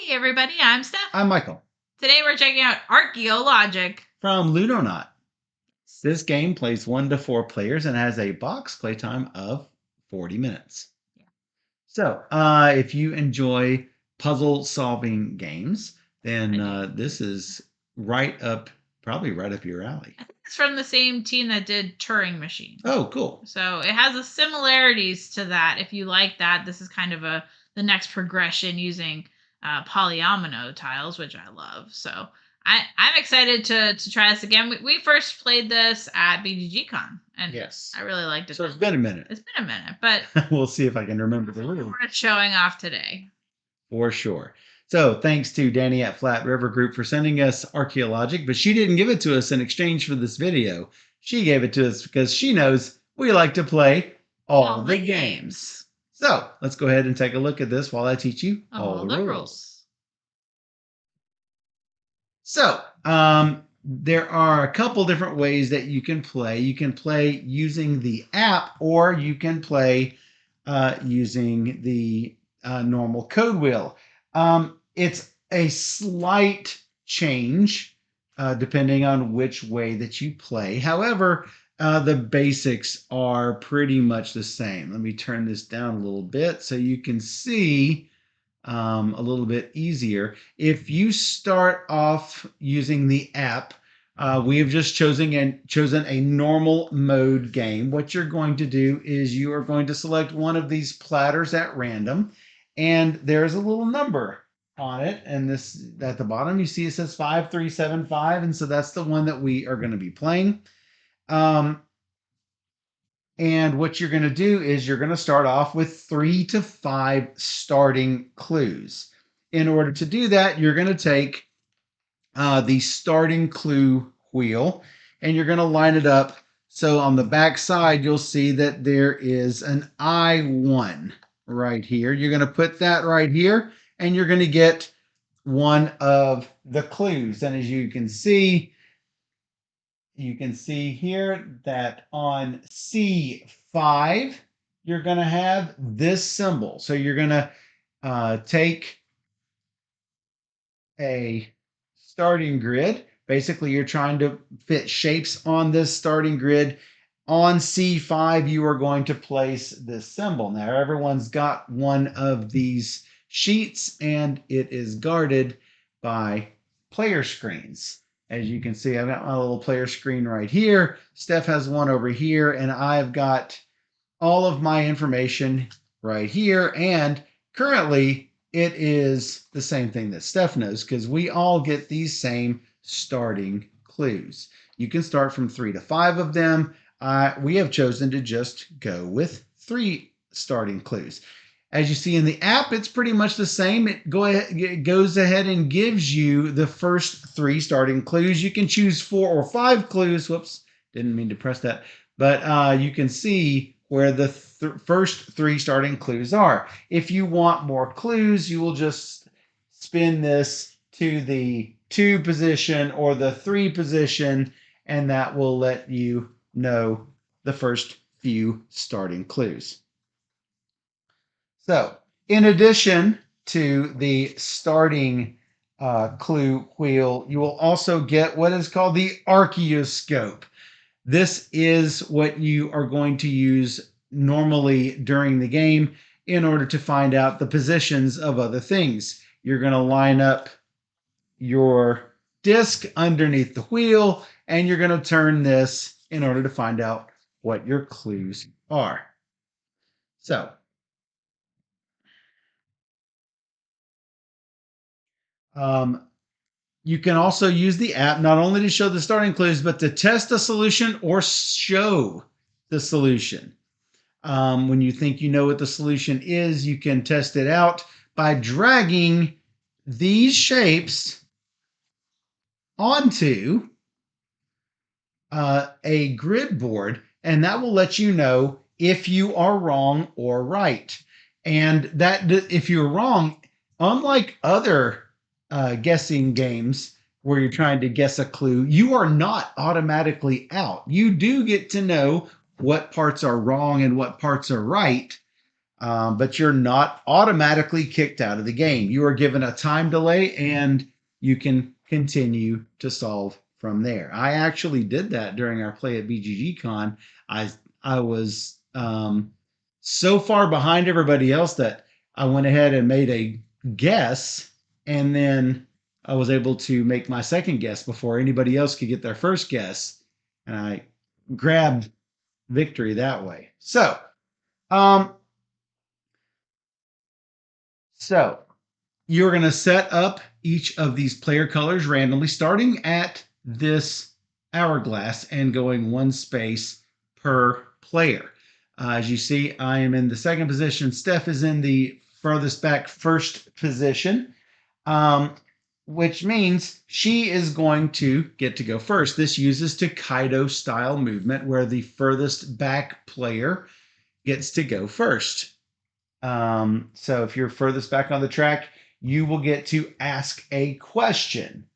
Hey everybody, I'm Steph. I'm Michael Today we're checking out ArcheoLogic. from Ludonaut. This game plays 1 to 4 players and has a box playtime of 40 minutes. Yeah. So, if you enjoy puzzle solving games, then this is probably right up your alley. I think it's from the same team that did Turing Machine. Oh, cool. So it has the similarities to that. If you like that, this is kind of the next progression using polyomino tiles, which I love. So I'm excited to try this again. We first played this at BGGCon, and Yes, I really liked it. So it's been a minute. It's been a minute, but we'll see if I can remember the rules. We're showing off today. For sure. So thanks to Danny at Flat River Group for sending us ArcheoLogic, but she didn't give it to us in exchange for this video. She gave it to us because she knows we like to play all the games. So let's go ahead and take a look at this while I teach you all the rules. So there are a couple different ways that you can play. You can play using the app, or you can play using the normal code wheel. It's a slight change depending on which way that you play. However, the basics are pretty much the same. Let me turn this down a little bit so you can see a little bit easier. If you start off using the app, we have just chosen a normal mode game. What you're going to do is you are going to select one of these platters at random, and there's a little number on it, and this at the bottom you see it says 5375, and so that's the one that we are going to be playing. And what you're going to do is you're going to start off with 3 to 5 starting clues. In order to do that, you're going to take the starting clue wheel, and you're going to line it up. So on the back side, you'll see that there is an I1 right here. You're going to put that right here, and you're going to get one of the clues. And as you can see here that on C5, you're going to have this symbol. So you're going to take a starting grid. Basically, you're trying to fit shapes on this starting grid. On C5, you are going to place this symbol. Now, everyone's got one of these sheets, and it is guarded by player screens. As you can see, I've got my little player screen right here. Steph has one over here, and I've got all of my information right here. And currently, it is the same thing that Steph knows, because we all get these same starting clues. You can start from 3 to 5 of them. We have chosen to just go with 3 starting clues. As you see in the app, it's pretty much the same. It goes ahead and gives you the first 3 starting clues. You can choose 4 or 5 clues. Whoops, didn't mean to press that. But you can see where the first 3 starting clues are. If you want more clues, you will just spin this to the 2 position or the 3 position, and that will let you know the first few starting clues. So, in addition to the starting clue wheel, you will also get what is called the archeoscope. This is what you are going to use normally during the game in order to find out the positions of other things. You're going to line up your disc underneath the wheel, and you're going to turn this in order to find out what your clues are. So, you can also use the app not only to show the starting clues, but to test a solution or show the solution. When you think you know what the solution is, you can test it out by dragging these shapes onto a grid board, and that will let you know if you are wrong or right. And that if you're wrong, unlike other guessing games where you're trying to guess a clue, you are not automatically out. You do get to know what parts are wrong and what parts are right. but you're not automatically kicked out of the game. You are given a time delay and you can continue to solve from there. I actually did that during our play at BGGCon. I was so far behind everybody else that I went ahead and made a guess, and then I was able to make my second guess before anybody else could get their first guess, and I grabbed victory that way. Um, so you're going to set up each of these player colors randomly, starting at this hourglass and going one space per player. As you see, I am in the second position. Steph is in the furthest back first position, which means she is going to get to go first. This uses Takedo style movement where the furthest back player gets to go first. So if you're furthest back on the track, you will get to ask a question.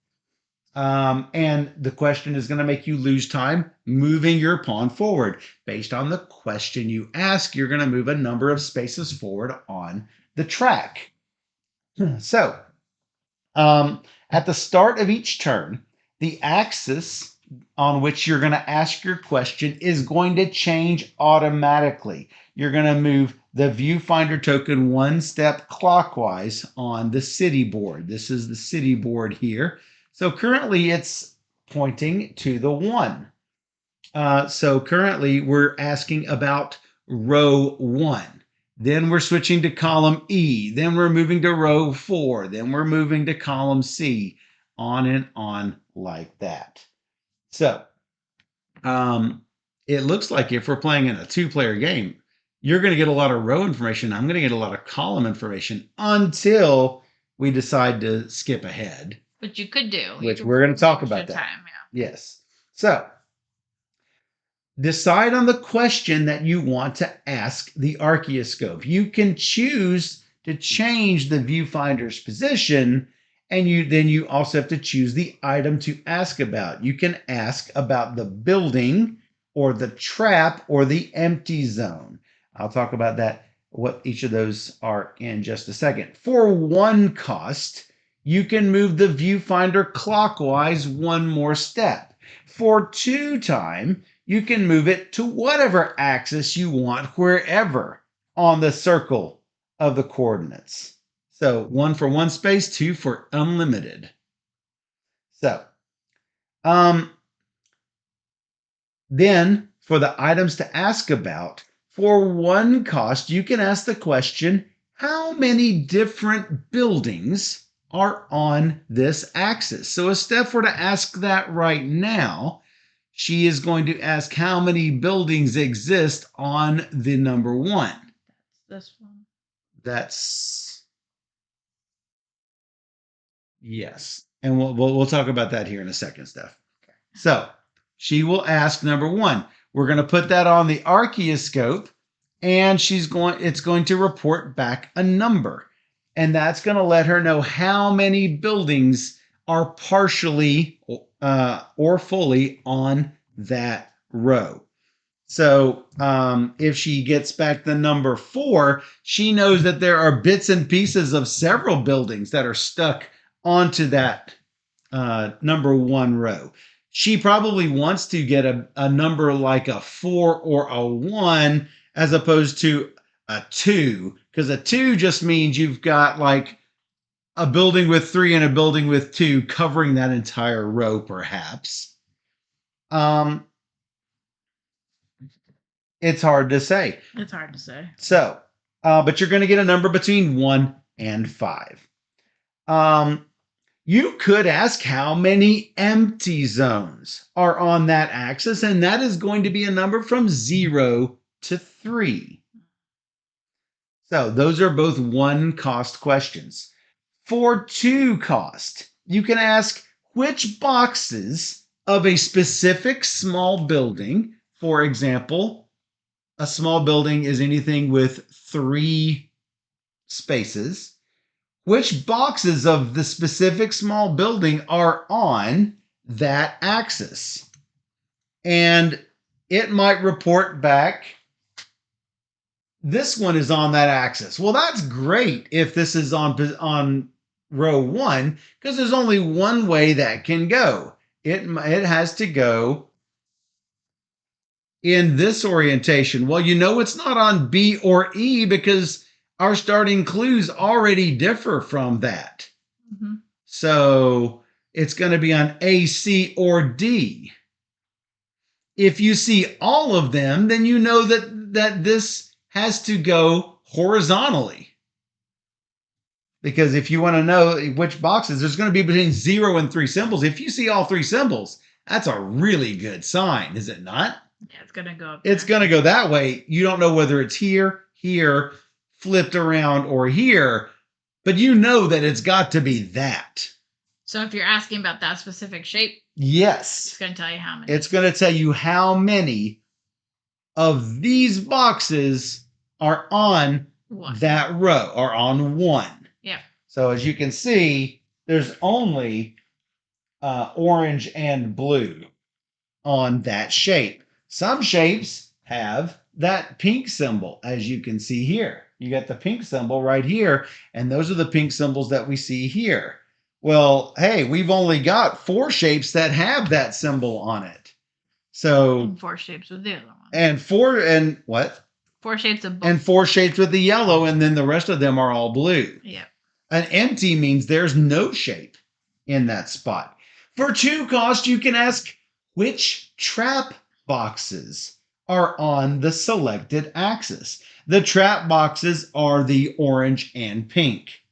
And the question is going to make you lose time moving your pawn forward. Based on the question you ask, you're going to move a number of spaces forward on the track. So at the start of each turn, the axis on which you're going to ask your question is going to change automatically. You're going to move the viewfinder token one step clockwise on the city board. This is the city board here. So currently it's pointing to the 1. So currently we're asking about row 1. Then we're switching to column E. Then we're moving to row 4. Then we're moving to column C. On and on like that. So it looks like if we're playing in a 2-player game, you're going to get a lot of row information. I'm going to get a lot of column information until we decide to skip ahead. Which you could do. Which we're going to talk about that. Time, yeah. Yes. So decide on the question that you want to ask the archeoscope. You can choose to change the viewfinder's position, and you also have to choose the item to ask about. You can ask about the building or the trap or the empty zone. I'll talk about that, what each of those are in just a second. For 1 cost, you can move the viewfinder clockwise 1 more step. For 2 time, you can move it to whatever axis you want, wherever on the circle of the coordinates. So 1 for 1 space, 2 for unlimited. So then for the items to ask about, for 1 cost, you can ask the question, how many different buildings are on this axis? So if Steph were to ask that right now, she is going to ask how many buildings exist on the number 1. That's this one. That's, yes. And we'll talk about that here in a second, Steph. Okay. So she will ask number 1. We're going to put that on the archeoscope, and it's going to report back a number. And that's going to let her know how many buildings are partially or fully on that row. So if she gets back the number 4, she knows that there are bits and pieces of several buildings that are stuck onto that number 1 row. She probably wants to get a number like a 4 or a 1 as opposed to a 2, because a 2 just means you've got like a building with 3 and a building with 2 covering that entire row, perhaps. It's hard to say. It's hard to say. So, but you're going to get a number between 1 and 5. You could ask how many empty zones are on that axis, and that is going to be a number from 0 to 3. So those are both 1 cost questions. For 2 cost, you can ask which boxes of a specific small building, for example, a small building is anything with 3 spaces, which boxes of the specific small building are on that axis. And it might report back this one is on that axis. Well, that's great if this is on row 1, because there's only one way that can go. It has to go in this orientation. Well, you know it's not on B or E because our starting clues already differ from that. Mm-hmm. So it's going to be on A, C, or D. If you see all of them, then you know that this has to go horizontally. Because if you want to know which boxes, there's going to be between 0 and 3 symbols. If you see all 3 symbols, that's a really good sign, is it not? Yeah, it's going to go up It's going to go that way. You don't know whether it's here, here, flipped around, or here, but you know that it's got to be that. So if you're asking about that specific shape, yes, it's going to tell you how many. It's going to tell you how many of these boxes are on that row, or on 1. Yeah. So as you can see, there's only orange and blue on that shape. Some shapes have that pink symbol, as you can see here. You got the pink symbol right here, and those are the pink symbols that we see here. Well, hey, we've only got 4 shapes that have that symbol on it. So and 4 shapes with the other one. And 4 and what? 4 shapes of both. And 4 shapes with the yellow, and then the rest of them are all blue. Yeah. An empty means there's no shape in that spot. For 2 cost, you can ask which trap boxes are on the selected axis. The trap boxes are the orange and pink.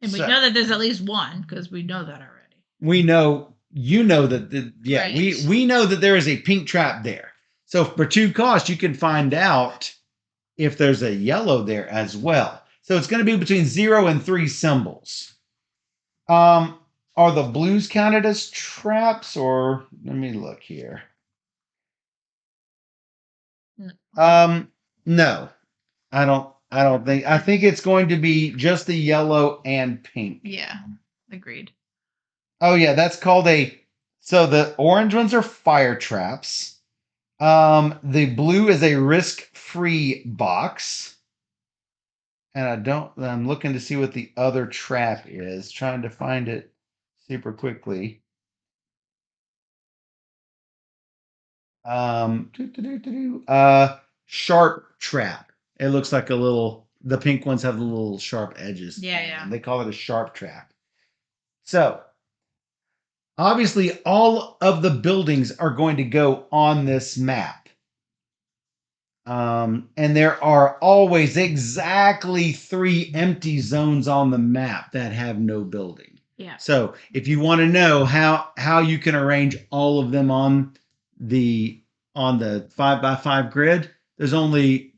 And we know that there's at least one because we know that already. We know, you know that, right. we know that there is a pink trap there. So for 2 cost, you can find out if there's a yellow there as well. So it's going to be between 0 and 3 symbols. Are the blues counted as traps, or let me look here. No, I don't think. I think it's going to be just the yellow and pink. Yeah, agreed. Oh yeah, that's called so the orange ones are fire traps. The blue is a risk-free box. And I'm looking to see what the other trap is, trying to find it super quickly. Sharp trap. It looks like the pink ones have the little sharp edges. Yeah. They call it a sharp trap. So, obviously, all of the buildings are going to go on this map. And there are always exactly 3 empty zones on the map that have no building. Yeah. So if you want to know how you can arrange all of them on the 5x5 grid, there's only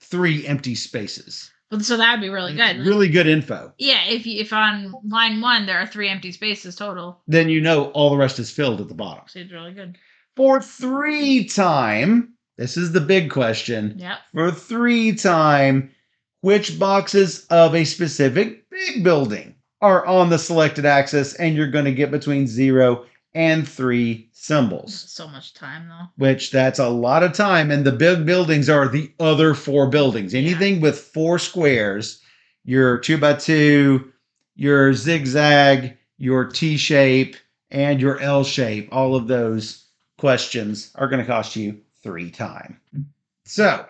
3 empty spaces. So that would be really good. Really good info. Yeah, if on line 1 there are 3 empty spaces total, then you know all the rest is filled at the bottom. Seems really good. For 3 time, this is the big question. Yep. For 3 time, which boxes of a specific big building are on the selected axis, and you're going to get between 0 and 3 symbols. That's so much time, though. Which, that's a lot of time, and the big buildings are the other 4 buildings. Anything with 4 squares, your 2x2, your zigzag, your T-shape, and your L-shape, all of those questions are going to cost you 3 time. So,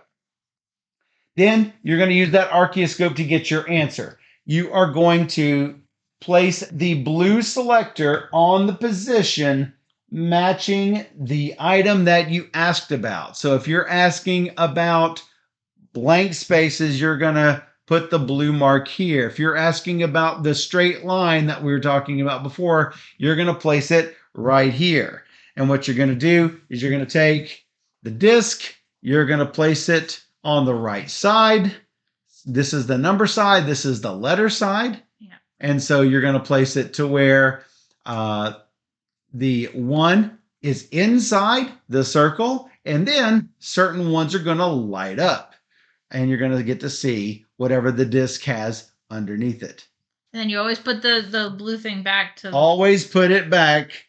then you're going to use that archaeoscope to get your answer. You are going to place the blue selector on the position matching the item that you asked about. So if you're asking about blank spaces, you're going to put the blue mark here. If you're asking about the straight line that we were talking about before, you're going to place it right here. And what you're going to do is you're going to take the disc, you're going to place it on the right side. This is the number side. This is the letter side. Yeah. And so you're going to place it to where the 1 is inside the circle, and then certain ones are going to light up. And you're going to get to see whatever the disc has underneath it. And then you always put the blue thing back to... Always put it back,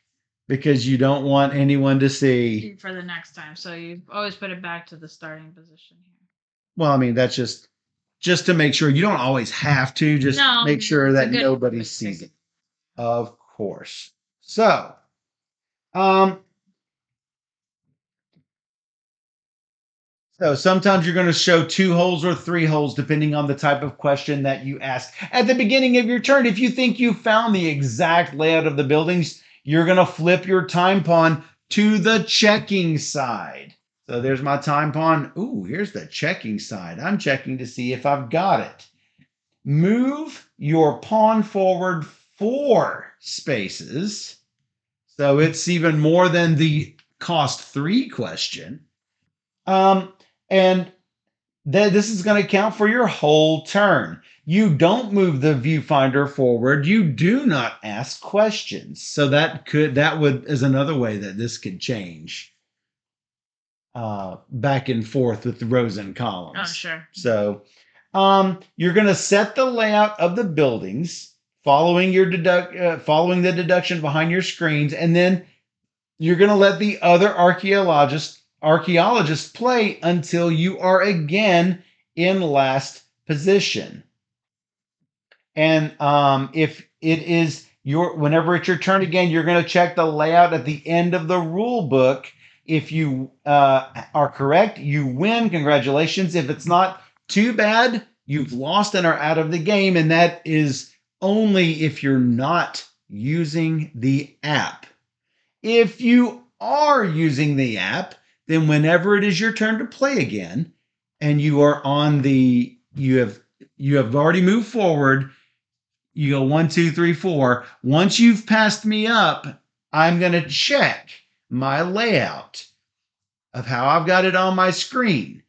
because you don't want anyone to see. For the next time. So you always put it back to the starting position here. Well, I mean, that's just to make sure. You don't always have to. Just No, make sure it's a that good nobody sees it. Of course. So, um, so sometimes you're going to show 2 holes or 3 holes, depending on the type of question that you ask. At the beginning of your turn, if you think you found the exact layout of the buildings, you're going to flip your time pawn to the checking side. So there's my time pawn. Ooh, here's the checking side. I'm checking to see if I've got it. Move your pawn forward 4 spaces. So it's even more than the cost 3 question. And this is going to count for your whole turn. You don't move the viewfinder forward. You do not ask questions. So that is another way that this could change back and forth with the rows and columns. Oh, sure. So you're going to set the layout of the buildings following following the deduction behind your screens, and then you're going to let the other archaeologists play until you are again in last position. And if it is whenever it's your turn again, you're going to check the layout at the end of the rule book. If you are correct, you win. Congratulations. If it's not, too bad. You've lost and are out of the game. And that is only if you're not using the app. If you are using the app, then whenever it is your turn to play again, and you are on you have already moved forward. You go 1, 2, 3, 4. Once you've passed me up, I'm going to check my layout of how I've got it on my screen.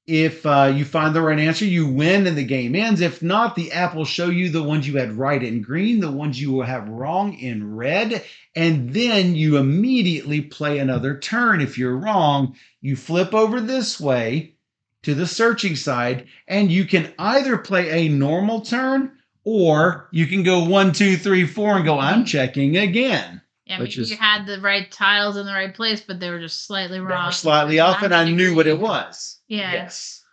If you find the right answer, you win and the game ends. If not, the app will show you the ones you had right in green, the ones you will have wrong in red, and then you immediately play another turn. If you're wrong, you flip over this way to the searching side, and you can either play a normal turn or you can go 1, 2, 3, 4 and go, I'm checking again. Yeah, maybe you had the right tiles in the right place, but they were just slightly wrong. They were slightly off, and I knew what it was. Yeah. Yes.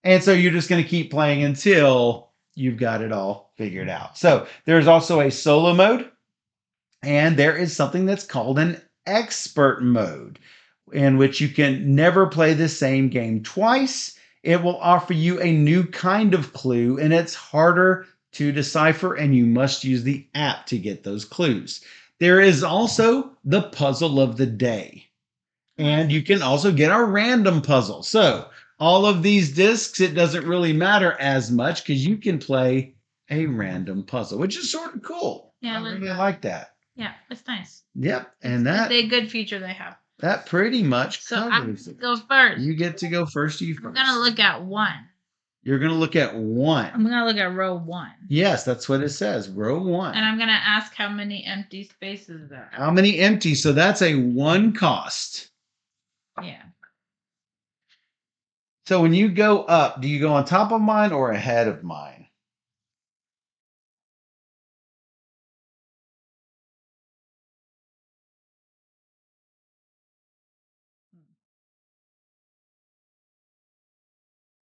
And so you're just going to keep playing until you've got it all figured out. So there's also a solo mode, and there is something that's called an expert mode, in which you can never play the same game twice. It will offer you a new kind of clue, and it's harder to decipher, and you must use the app to get those clues. There is also the puzzle of the day, and you can also get a random puzzle. So all of these discs, it doesn't really matter as much because you can play a random puzzle, which is sort of cool. Yeah, I really like that. Yeah, it's nice. Yep, and that's a good feature they have. That pretty much covers it. Go first. You get to go first. I'm gonna look at 1. You're gonna look at 1. I'm gonna look at row 1. Yes, that's what it says. Row 1. And I'm gonna ask how many empty spaces there are. How many empty? So that's a 1 cost. Yeah. So when you go up, do you go on top of mine or ahead of mine?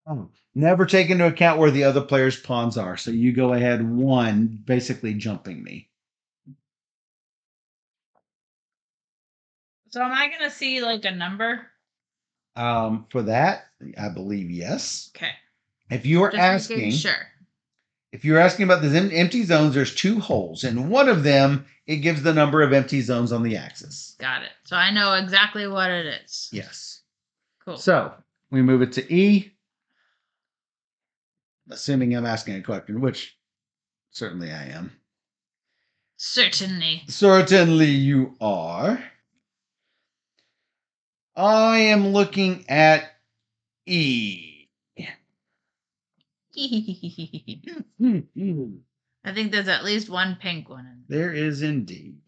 Oh, never take into account where the other player's pawns are. So you go ahead 1, basically jumping me. So am I going to see like a number? For that, I believe yes. Okay. If you are asking, sure. If you're asking about the empty zones, there's 2 holes. In one of them, it gives the number of empty zones on the axis. Got it. So I know exactly what it is. Yes. Cool. So we move it to E. Assuming I'm asking a question, which certainly I am. Certainly. Certainly you are. I am looking at E. I think there's at least one pink one in there. There is indeed.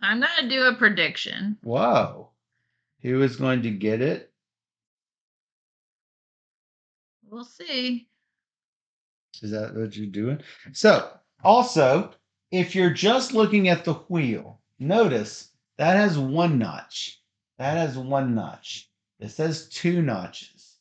I'm going to do a prediction. Whoa. Who is going to get it? We'll see. Is that what you're doing? So, also, if you're just looking at the wheel, notice that has 1 notch. That has 1 notch. It says 2 notches.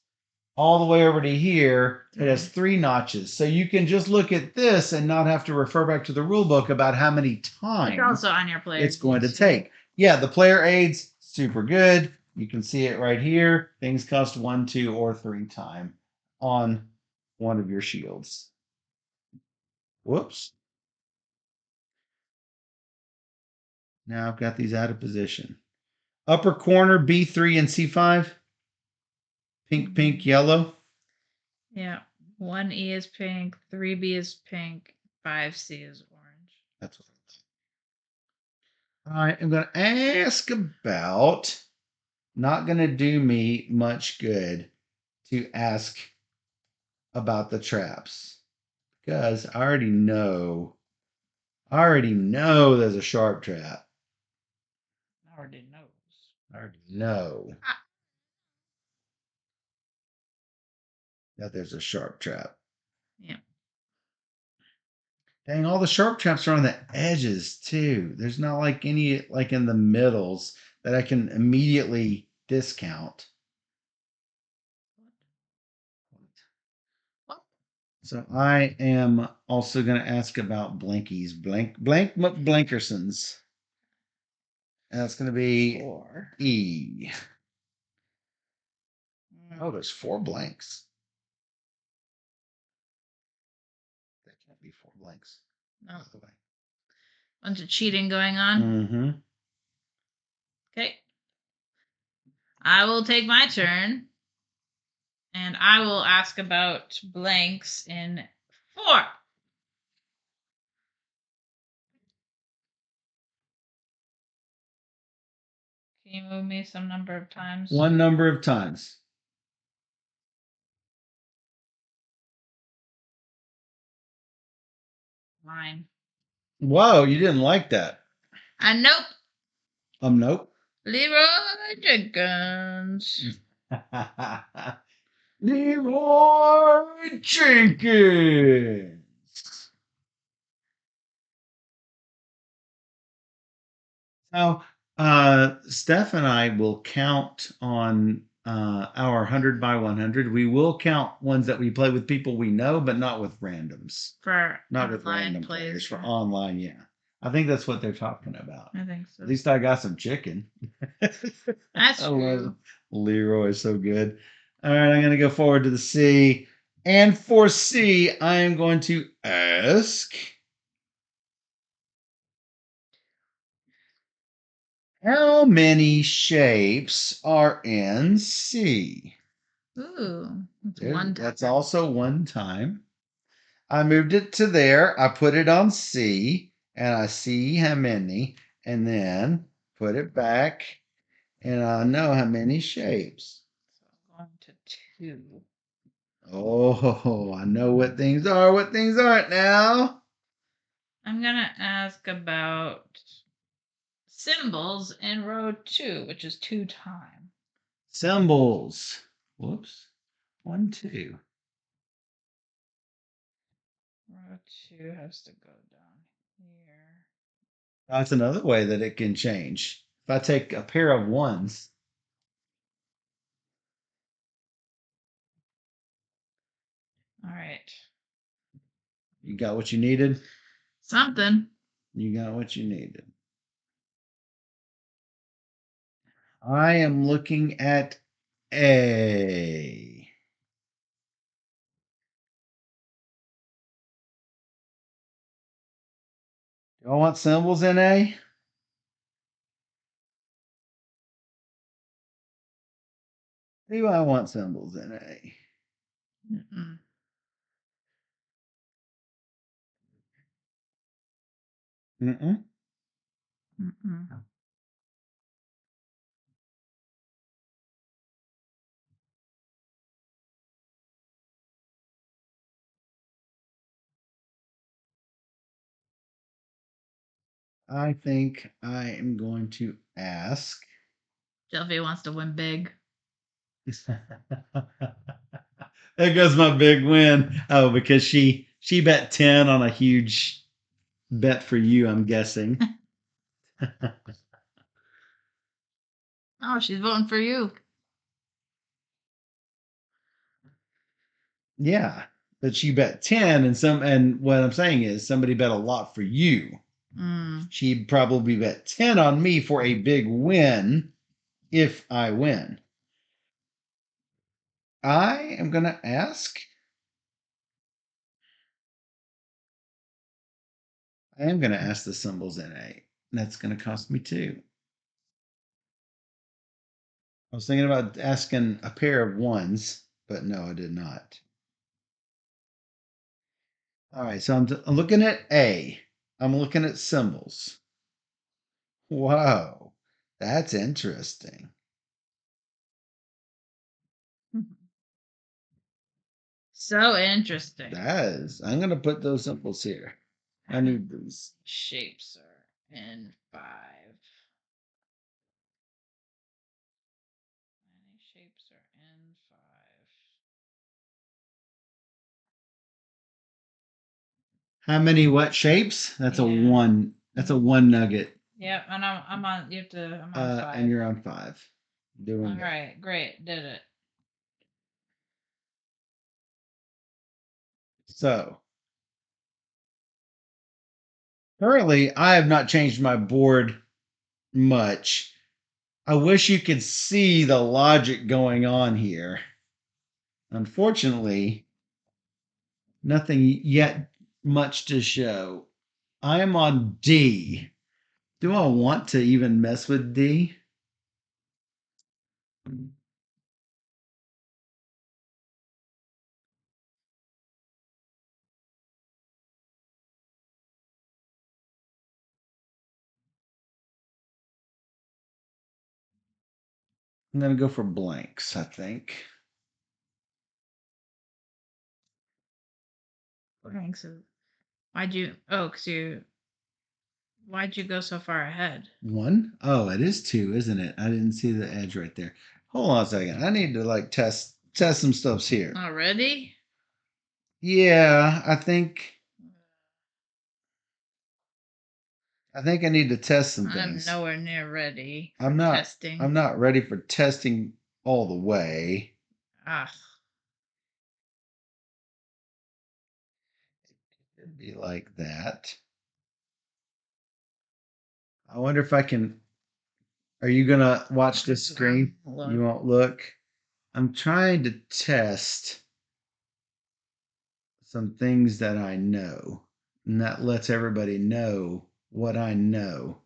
All the way over to here, it has 3 notches. So you can just look at this and not have to refer back to the rule book about how many times It's also on your player. it's going to take. Yeah, the player aids, super good. You can see it right here. Things cost 1, 2, or 3 time on one of your shields. Whoops. Now I've got these out of position. Upper corner, B3 and C5. Pink, pink, yellow. Yeah. 1E is pink, 3B is pink, 5C is orange. That's what I am going to ask about. Not going to do me much good to ask about the traps because I already know. I already know there's a sharp trap. I already knows. I already know that there's a sharp trap. Yeah. Dang, all the sharp traps are on the edges too. There's not like any like in the middles that I can immediately discount. So I am also going to ask about blankies, blankersons. And that's going to be 4. E. Oh, there's 4 blanks. That can't be 4 blanks. No. Bunch of cheating going on. Mm-hmm. Okay. I will take my turn. And I will ask about blanks in 4. Can you move me some number of times? 1 number of times. Mine. Whoa, you didn't like that. Nope. Nope. Leroy Jenkins. Leroy Jenkins. So, Steph and I will count on our 100 by 100. We will count ones that we play with people we know, but not with randoms. Not with random players. For online, yeah. I think that's what they're talking about. I think so. At least I got some chicken. That's true. Leroy is so good. All right, I'm going to go forward to the C. And for C, I am going to ask, how many shapes are in C? Ooh, that's one time. That's also 1 time. I moved it to there. I put it on C, and I see how many, and then put it back, and I know how many shapes. So I'm going to 2. Oh, I know what things are, what things aren't now. I'm going to ask about symbols in row 2, which is 2 time. Symbols. Whoops. 1, 2. Row 2 has to go down here. That's another way that it can change. If I take a pair of 1s, All right. you got what you needed? Something. You got what you needed. I am looking at A. Do I want symbols in A? Do I want symbols in A? Mm-mm. Mm-mm. Mm-mm. I think I am going to ask. Jelly wants to win big. There goes my big win. Oh, because she bet 10 on a huge bet for you, I'm guessing. Oh, she's voting for you. Yeah, but you bet 10, and what I'm saying is somebody bet a lot for you. Mm. She'd probably bet 10 on me for a big win if I win. I am going to ask. I am going to ask the symbols in A. That's going to cost me 2. I was thinking about asking a pair of ones, but no, I did not. All right, so I'm looking at A. I'm looking at symbols. Whoa, that's interesting. So interesting. That is. I'm going to put those symbols here. I need these. Shapes are in 5. Many shapes are in 5. How many what shapes? That's a Yeah. 1. That's a 1 nugget. Yep, and I'm on. You have to. I'm on 5. And you're on 5. Doing All good. right, great, did it. So currently, I have not changed my board much. I wish you could see the logic going on here. Unfortunately, nothing yet much to show. I am on D. Do I want to even mess with D? I'm going to go for blanks, I think. Thanks. Why'd you? Oh, cause you. Why'd you go so far ahead? 1? Oh, it is 2, isn't it? I didn't see the edge right there. Hold on a second. I need to like test some stuffs here. Already? Yeah, I think I need to test some I'm things. nowhere near ready for I'm not testing. I'm not ready for testing all the way. Ah, It'd be like that. I wonder if I can. Are you gonna watch this screen? look. You won't look. I'm trying to test some things that I know, and that lets everybody know what I know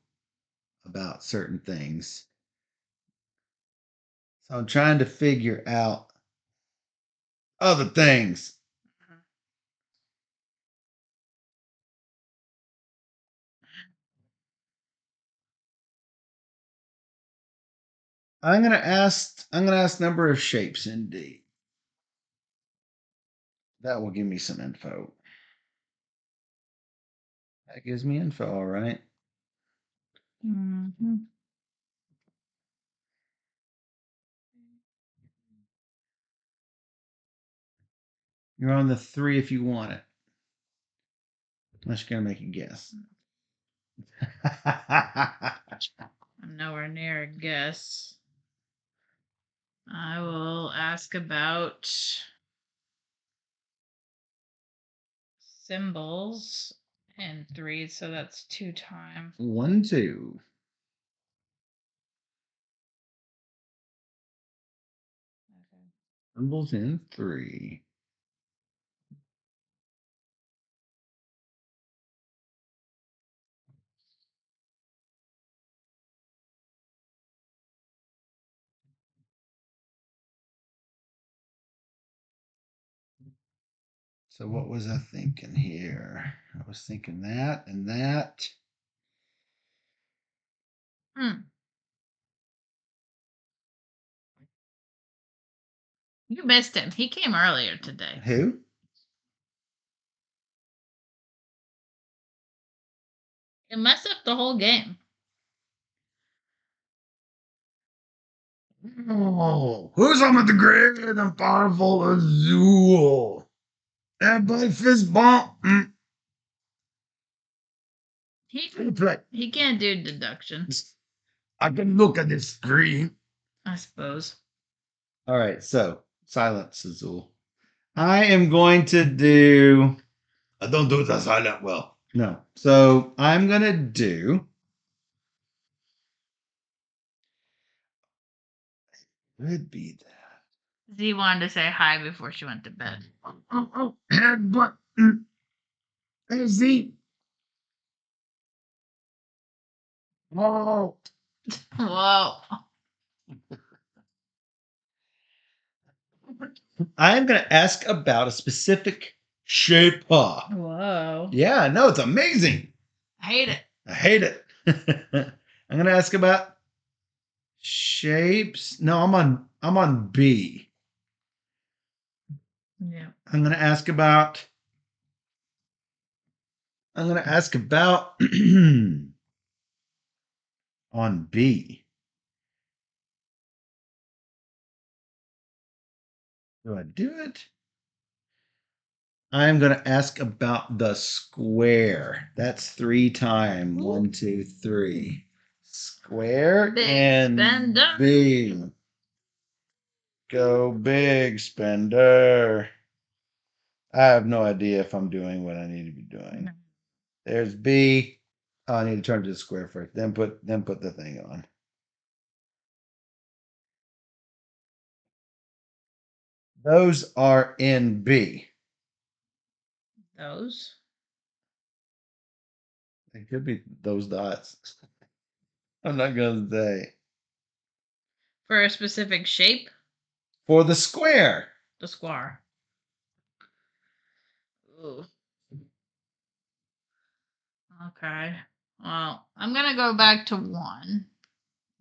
about certain things. So I'm trying to figure out other things. I'm gonna ask number of shapes in D. That will give me some info. That gives me info, all right. Mm-hmm. You're on the 3 if you want it. Unless you're gonna make a guess. I'm nowhere near a guess. I will ask about symbols in 3, so that's 2 times. 1, 2. Okay. Symbols in 3. So what was I thinking here? I was thinking that and that. Hmm. You missed him. He came earlier today. Who? It messed up the whole game. Oh, who's on with the great and powerful Azul? Everybody fist bump. He can't do deduction, I can look at the screen. I suppose. All right, so silence, Azul. I am going to do. I don't do the silent well. No. So I'm going to do. Could be that. Z wanted to say hi before she went to bed. Head button. Hey, Z. Oh. Whoa. I'm going to ask about a specific shape. Whoa. Yeah, no, it's amazing. I hate it. I hate it. I'm going to ask about shapes. No, I'm on B. Yeah. I'm going to ask about on B. Do I do it? I'm going to ask about the square. That's 3 times. 1, 2, 3. Square Big and spender. B. Go big spender. I have no idea if I'm doing what I need to be doing. There's B. Oh, I need to turn to the square first. Then put the thing on. Those are in B. Those. It could be those dots. I'm not gonna say. For a specific shape, For the square. the square. Ooh. Okay. Well, I'm gonna go back to 1.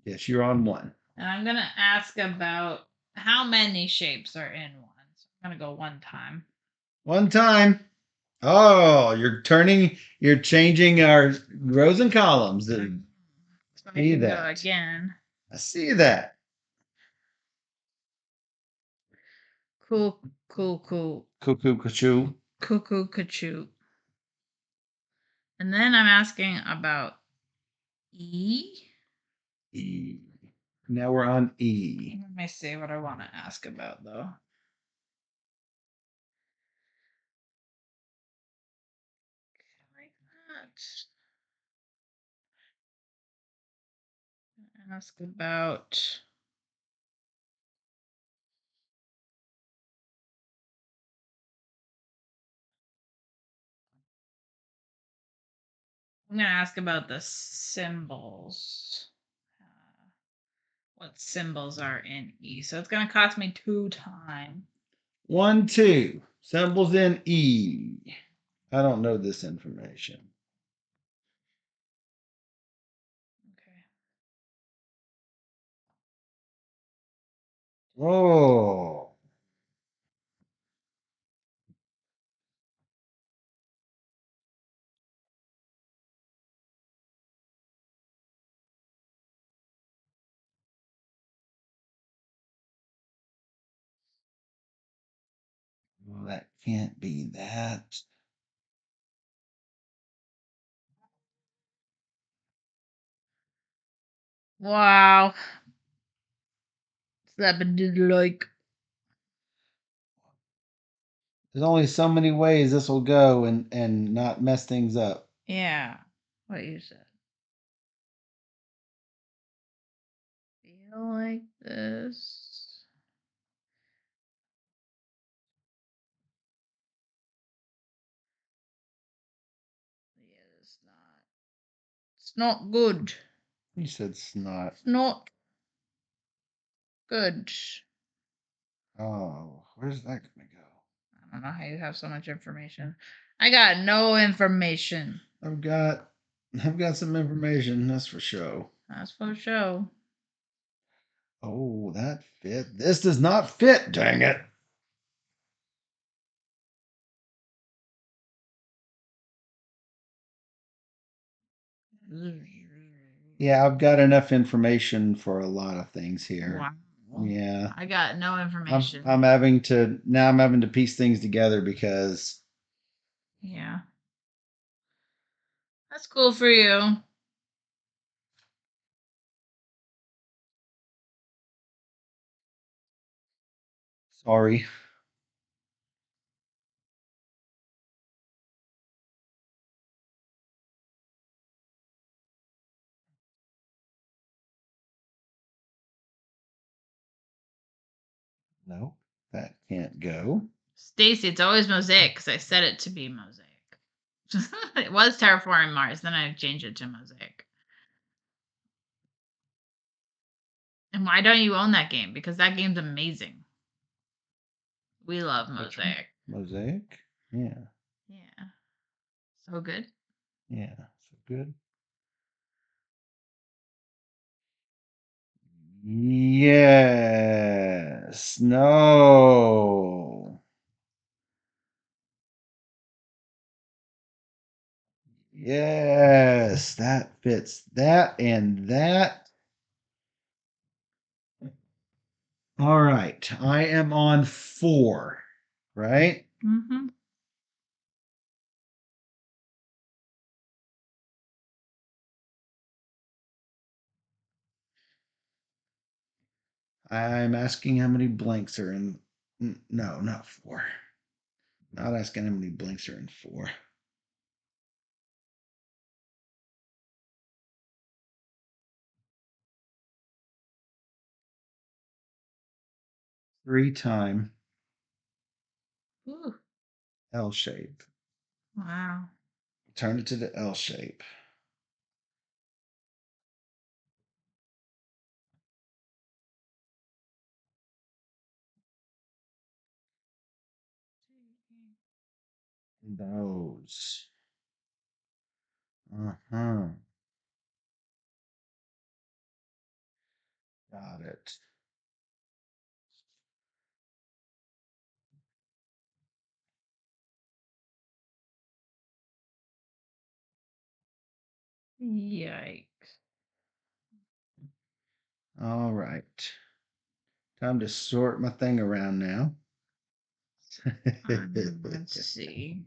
Yes, you're on 1. And I'm gonna ask about how many shapes are in 1. So I'm gonna go 1 time. 1 time. Oh, you're changing our rows and columns. So I See can go that. again. I see that. Cool. Cuckoo, cuckoo. Cuckoo, cachoo. And then I'm asking about E. E. Now we're on E. Let me see what I want to ask about though. Like that. Ask about I'm gonna ask about the symbols. What symbols are in E? So it's gonna cost me 2 times. 1, 2. Symbols in E. I don't know this information. Okay. Oh. Well, that can't be that. Wow. That did like. There's only so many ways this will go and not mess things up. Yeah. What you said. Feel like this. Yeah, it's not. It's not good. You said snot. It's not good. Oh, where's that gonna go? I don't know how you have so much information. I got no information. I've got some information, that's for sure. That's for sure. Oh, that fit. This does not fit, dang it. Yeah, I've got enough information for a lot of things here. Wow. Yeah. I got no information. I'm having to piece things together because Yeah. That's cool for you. sorry. Nope, that can't go. Stacy, it's always Mosaic because I set it to be Mosaic. It was Terraforming Mars, then I changed it to Mosaic. And why don't you own that game? Because that game's amazing. We love Mosaic. Mosaic? Yeah. Yeah. So good. Yeah. So good. Yes. No. Yes. That fits that and that. All right. I am on 4, right? Mm-hmm. I'm asking how many blanks are in. No, not 4. Not asking how many blanks are in 4. Three time Ooh. L shape. Wow. Turn it to the L shape. Those. Uh-huh. Got it. Yikes. All right. Time to sort my thing around now. Let's see.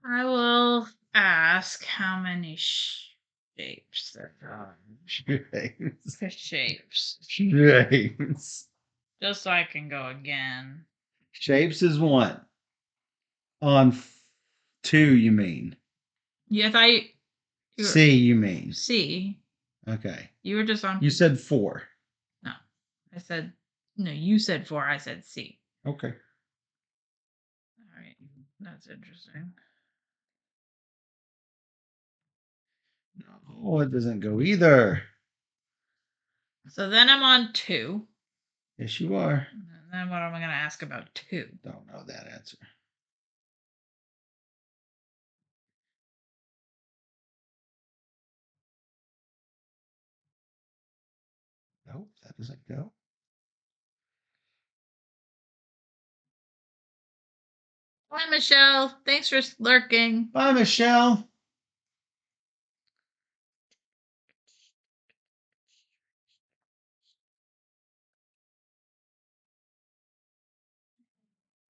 I will ask how many shapes there are. Shapes. Shapes. Shapes. Just so I can go again. Shapes is 1. On 2, you mean? Yeah, I thought you were C, you mean? C. Okay. You were just on. You said 4. No, I said no. You said 4. I said C. Okay. All right, that's interesting. No, it doesn't go either. So then I'm on 2. Yes, you are. And then what am I going to ask about 2? Don't know that answer. Nope, that doesn't go. Hi, Michelle. Thanks for lurking. Bye, Michelle.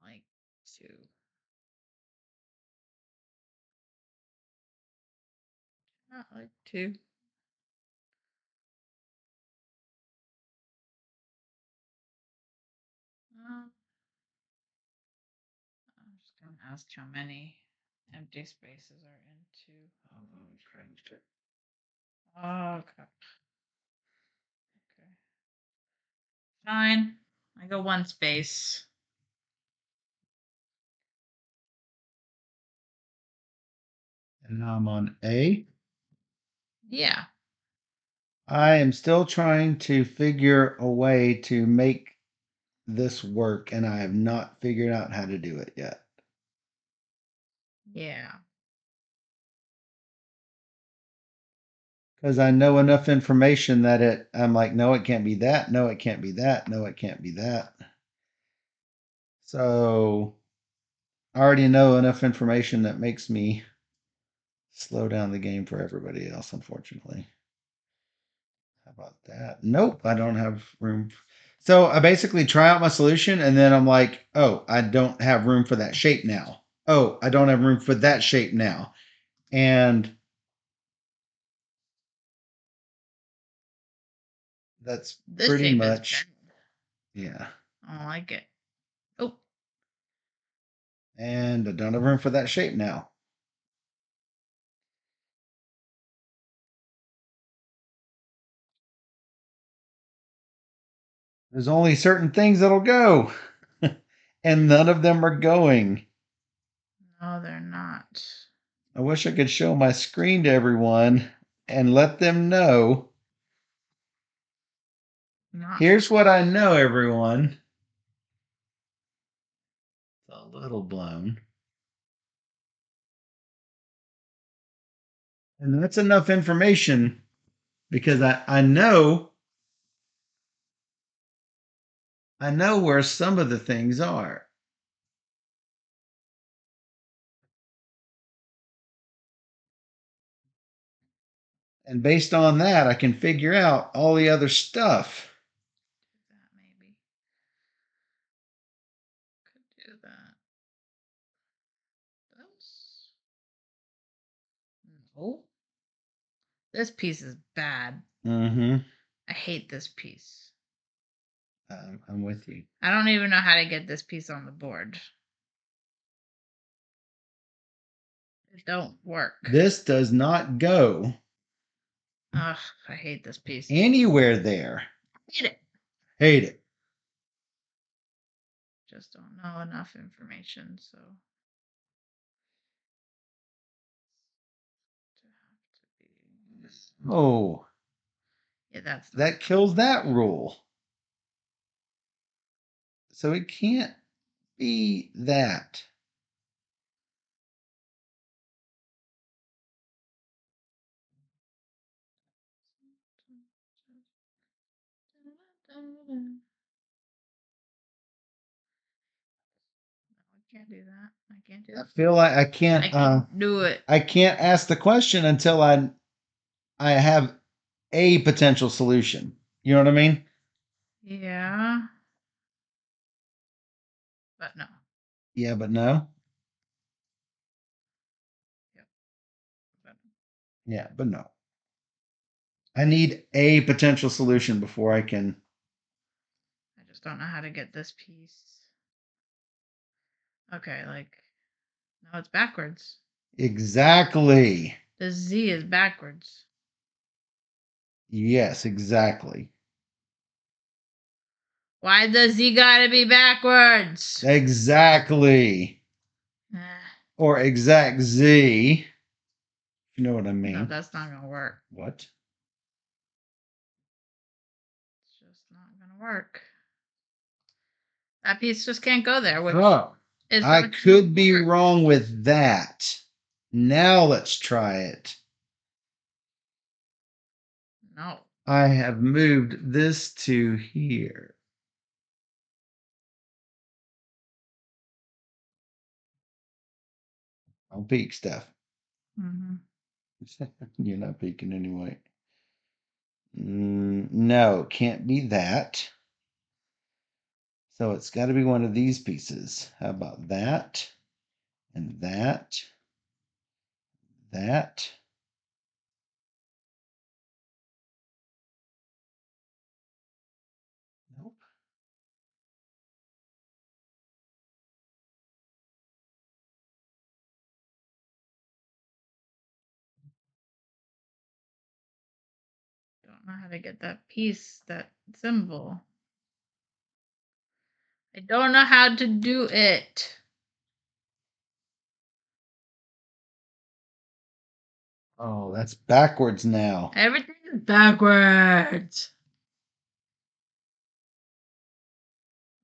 Like 2. Not like 2. I'm just going to ask how many empty spaces are in 2. Oh, okay. Okay. Fine. I go 1 space. And now I'm on A. Yeah. I am still trying to figure a way to make this work, and I have not figured out how to do it yet. Yeah. Because I know enough information that I'm like, no, it can't be that. No, it can't be that. No, it can't be that. So I already know enough information that makes me slow down the game for everybody else, unfortunately. How about that? Nope, I don't have room. So I basically try out my solution and then I'm like, oh, I don't have room for that shape now. Oh, I don't have room for that shape now. And that's This pretty shape is much, yeah. I don't like it. Oh, And I don't have room for that shape now. There's only certain things that'll go, and none of them are going. No, they're not. I wish I could show my screen to everyone and let them know. Not. Here's what I know, everyone. It's a little blown. And that's enough information because I know where some of the things are. And based on that, I can figure out all the other stuff. That maybe. Could do that. That's. No. This piece is bad. Mm-hmm. I hate this piece. I'm with you. I don't even know how to get this piece on the board. It don't work. This does not go Ugh, I hate this piece. anywhere there. Hate it. Hate it. Just don't know enough information, so. Oh, Yeah, that's not that kills that rule. So it can't be that. I can't do that. I can't do I that. feel like I I can't. can't do it. I can't ask the question until I have a potential solution. You know what I mean? Yeah. But no. Yeah, but no. Yep. But Yeah, but no. I need a potential solution before I can. I just don't know how to get this piece. Okay, like, no, it's backwards. Exactly. The Z is backwards. Yes, exactly. Why the Z gotta be backwards? Exactly. Eh, Or exact Z. You know what I mean? no, that's not gonna work. What? It's just not gonna work. That piece just can't go there. Which Oh, is I not could be work. wrong with that. Now let's try it. No. I have moved this to here. I'll peek, Steph. Mm-hmm. You're not peeking anyway. No, can't be that. So it's got to be one of these pieces. How about that? And that. That. Nope. Don't know how to get that piece, that symbol. I don't know how to do it. Oh, that's backwards now. Everything is backwards.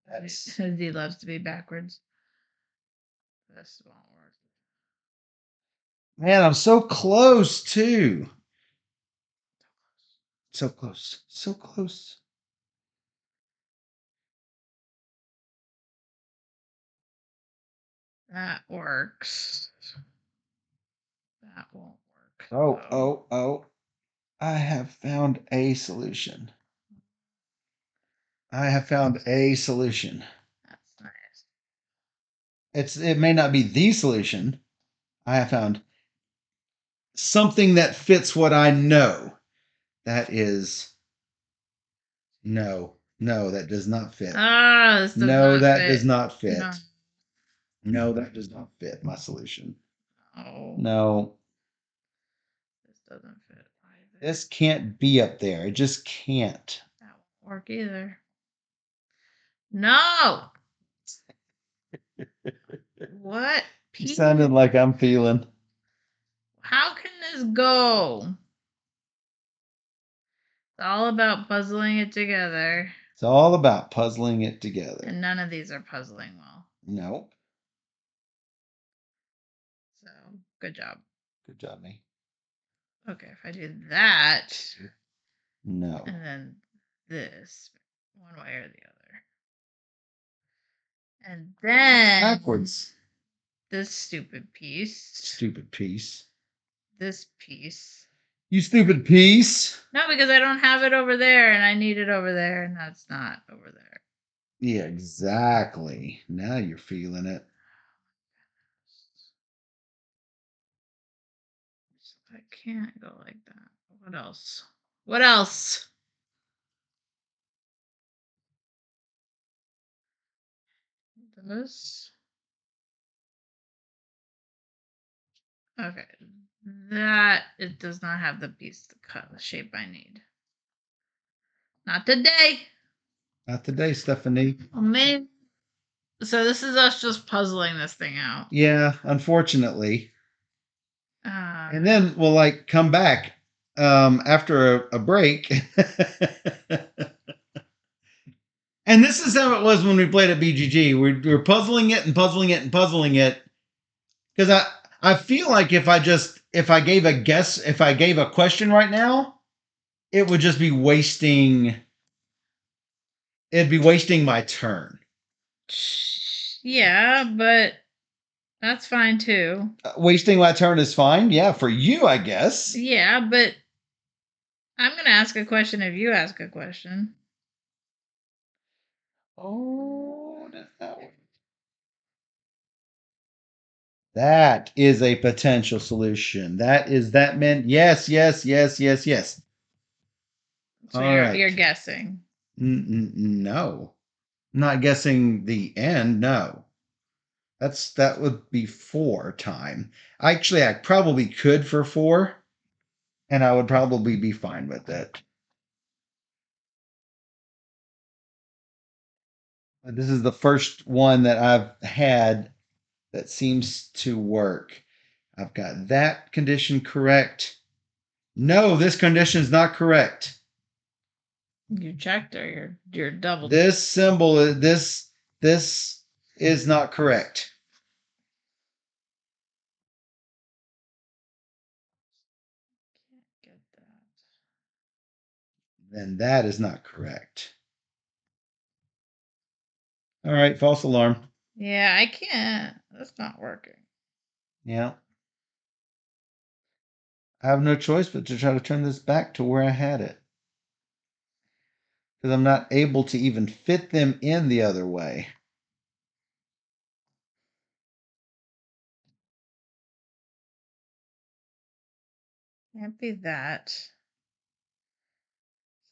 That's Z loves to be backwards. This won't work. man, I'm so close too. So close. So close. That works. That won't work. Oh, though. oh. I have found a solution. I have found a solution. That's nice. It may not be the solution. I have found something that fits what I know. That is no, that does not fit. Ah, this does No, not that fit. does not fit. No. No, that does not fit my solution. No. No, This doesn't fit either. this can't be up there. It just can't. That won't work either. No. What? You sounded like I'm feeling. How can this go? It's all about puzzling it together. It's all about puzzling it together. And none of these are puzzling well. Nope. So, good job. Good job, me. Okay, if I do that. No. And then this, one way or the other. And then. Backwards. This stupid piece. Stupid piece. This piece. You stupid piece. No, because I don't have it over there and I need it over there and that's not over there. Yeah, exactly. Now you're feeling it. I can't go like that. What else? What else? This. Okay. That it does not have the piece to cut the shape I need. Not today. Not today, Stephanie. Oh man. So this is us just puzzling this thing out. Yeah, unfortunately. Uh, And then we'll like come back after a break. And this is how it was when we played at BGG. We were puzzling it and puzzling it and puzzling it. Because I feel like if I gave a guess, if I gave a question right now, it would just be wasting. It'd be wasting my turn. yeah, but that's fine too. Wasting my turn is fine. Yeah, for you, I guess. Yeah, but I'm going to ask a question if you ask a question. Oh, that is a potential solution. That meant yes. So All right. you're guessing. No, I'm not guessing the end. No, that would be 4 time. Actually, I probably could for 4, and I would probably be fine with it. But this is the first one that I've had that seems to work. I've got that condition correct. No, this condition is not correct. You checked or you're double. This symbol, this is not correct. Can't get that. Then that is not correct. All right, false alarm. Yeah, I can't. That's not working. Yeah. I have no choice but to try to turn this back to where I had it. Because I'm not able to even fit them in the other way. Can't be that.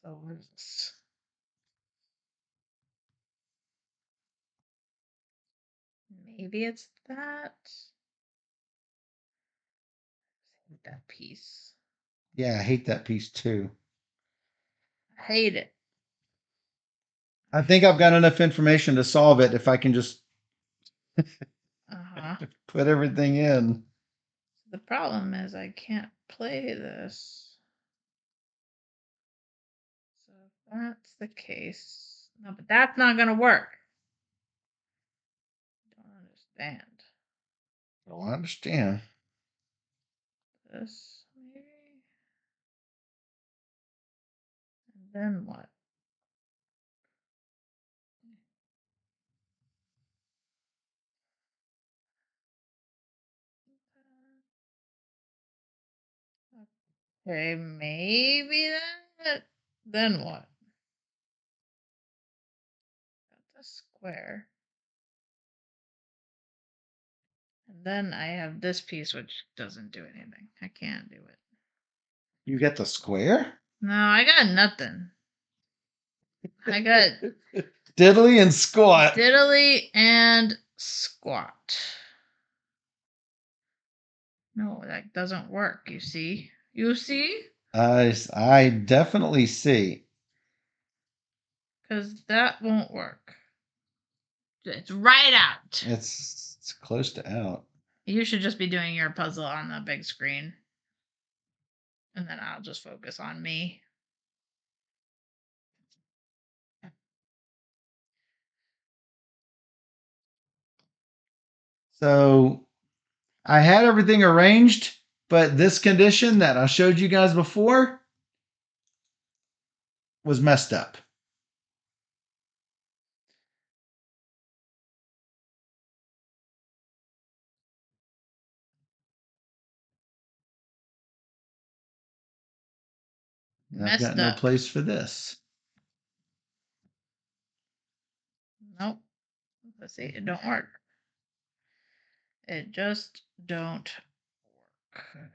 So what is this? Maybe it's that. That piece. Yeah, I hate that piece too. I hate it. I think I've got enough information to solve it if I can just put everything in. The problem is I can't play this. So if that's the case. No, but that's not going to work. Don't understand. Don't understand. This, maybe? And then what? Okay, maybe that. Then what? Got the square. And then I have this piece which doesn't do anything. I can't do it. You get the square? No, I got nothing. I got diddly and squat. diddly and squat. No, that doesn't work, you see? You see? I definitely see. Because that won't work. It's right out. It's close to out. You should just be doing your puzzle on the big screen. And then I'll just focus on me. So I had everything arranged, but this condition that I showed you guys before was messed up. I've got no place for this. Nope. Let's see. It don't work. It just don't work.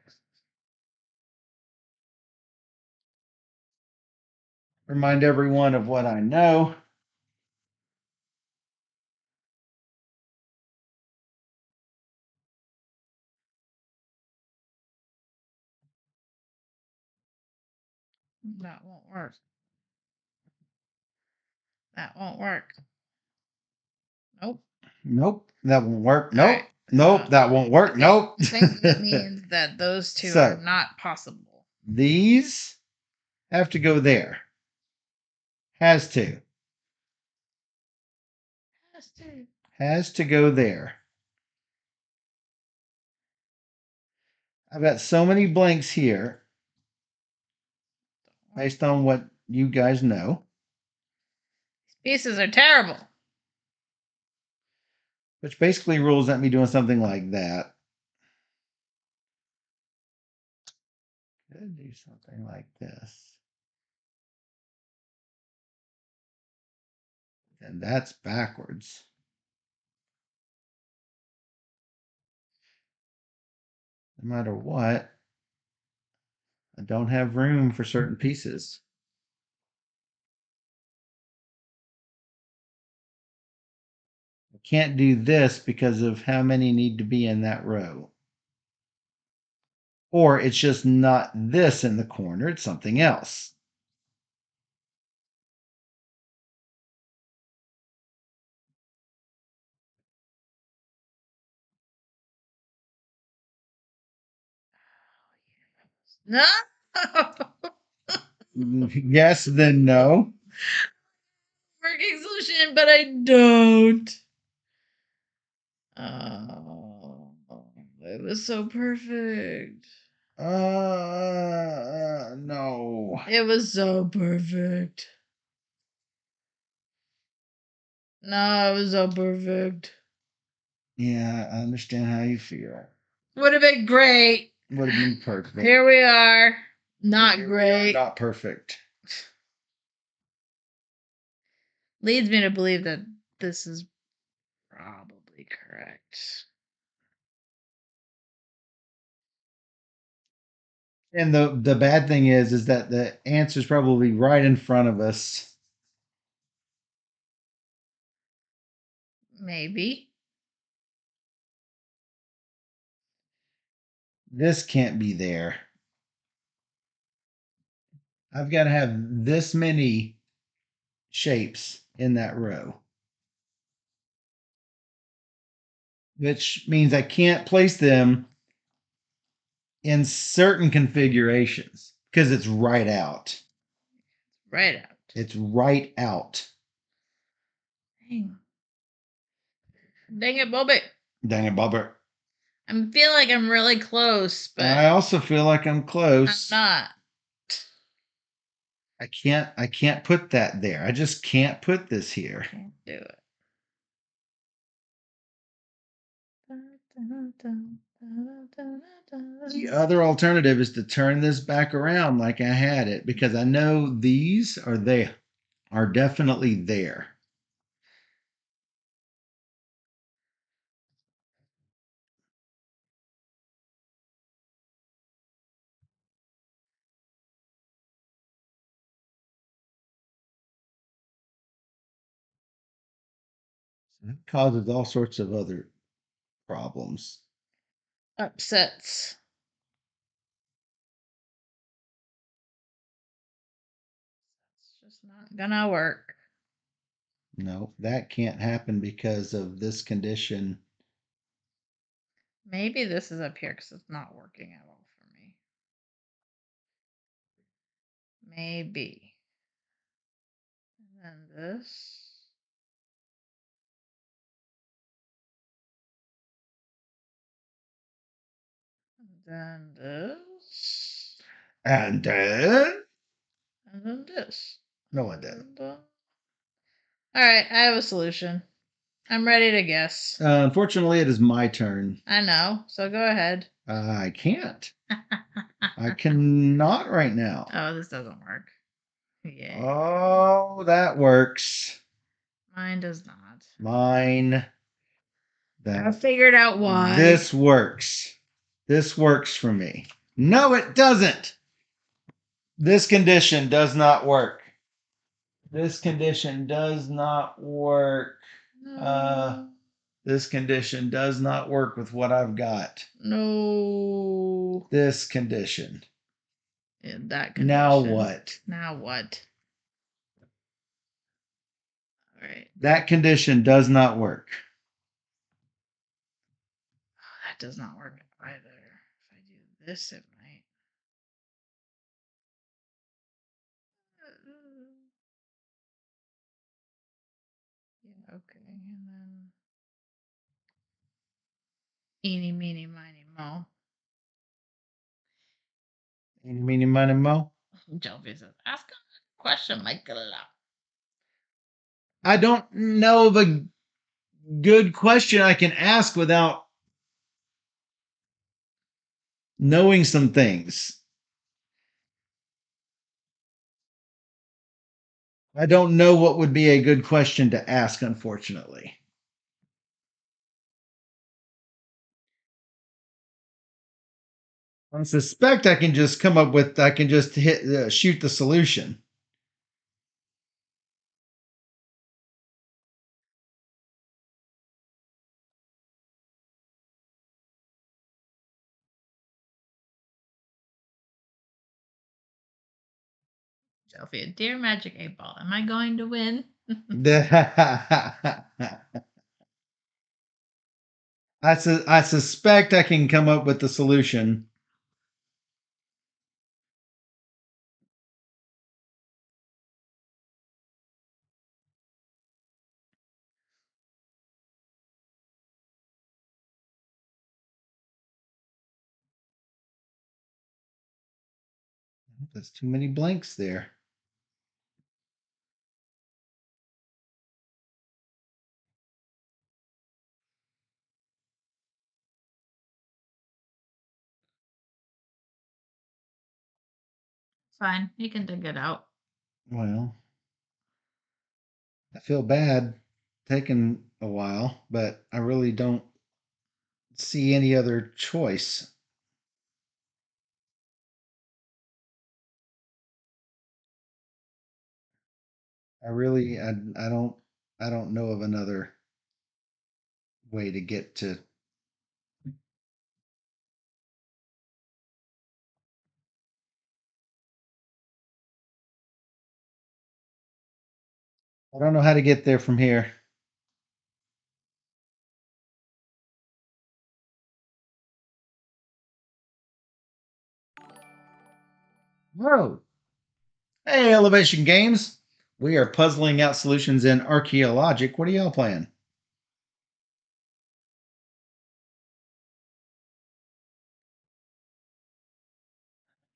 Remind everyone of what I know. That won't work. That won't work. Nope. Nope, that won't work. Nope. Right. Nope, that won't work. Nope. I think that means that those two are not possible. These have to go there. Has to. Has to go there. I've got so many blanks here based on what you guys know. These pieces are terrible. Which basically rules at me doing something like that. Could do something like this. And that's backwards. No matter what, I don't have room for certain pieces. I can't do this because of how many need to be in that row. Or it's just not this in the corner, it's something else. No. Yes, then no. Working solution, but I don't. Oh, it was so perfect. No. It was so perfect. No, it was so perfect. Yeah, I understand how you feel. Would have been great. Would have been perfect. Here we are. Not Here great. we are, not perfect. Leads me to believe that this is probably correct. And the bad thing is that the answer's probably right in front of us. Maybe. This can't be there. I've got to have this many shapes in that row. Which means I can't place them in certain configurations because it's right out. Right out. It's right out. Dang. Dang it, Bobby. Dang it, Bobber. I feel like I'm really close, but I also feel like I'm close. I'm not. I can't put that there. I just can't put this here. Can't do it. The other alternative is to turn this back around like I had it because I know these are there, are definitely there. So it causes all sorts of other problems. Upsets. It's just not gonna work. No, that can't happen because of this condition. Maybe this is up here because it's not working at all for me. Maybe. And then this. And then this. And then And then this. no, it didn't. All right, I have a solution. I'm ready to guess. Unfortunately, it is my turn. I know, so go ahead. I can't. I cannot right now. Oh, this doesn't work. Yeah. Oh, that works. Mine does not. Mine. I figured out why. This works. This works for me. No, it doesn't. This condition does not work. This condition does not work. No. This condition does not work with what I've got. No. This condition. Yeah, that condition. Now what? Now what? All right. That condition does not work. Oh, that does not work either. If I do this, it might. Yeah, okay. And then eeny, meeny, miny, mo. Eeny, meeny, miny, mo. Jovi says, ask a question, Michael. I don't know of a good question I can ask without knowing some things. I don't know what would be a good question to ask, unfortunately. I suspect I can just come up with, I can just shoot the solution. Sophia, dear Magic 8 Ball, am I going to win? I suspect I can come up with the solution. There's too many blanks there. Fine, you can dig it out. Well, I feel bad taking a while, but I really don't see any other choice. I really, I don't know of another way to get to. I don't know how to get there from here. Whoa. Hey, Elevation Games. We are puzzling out solutions in ArcheOlogic. What are y'all playing?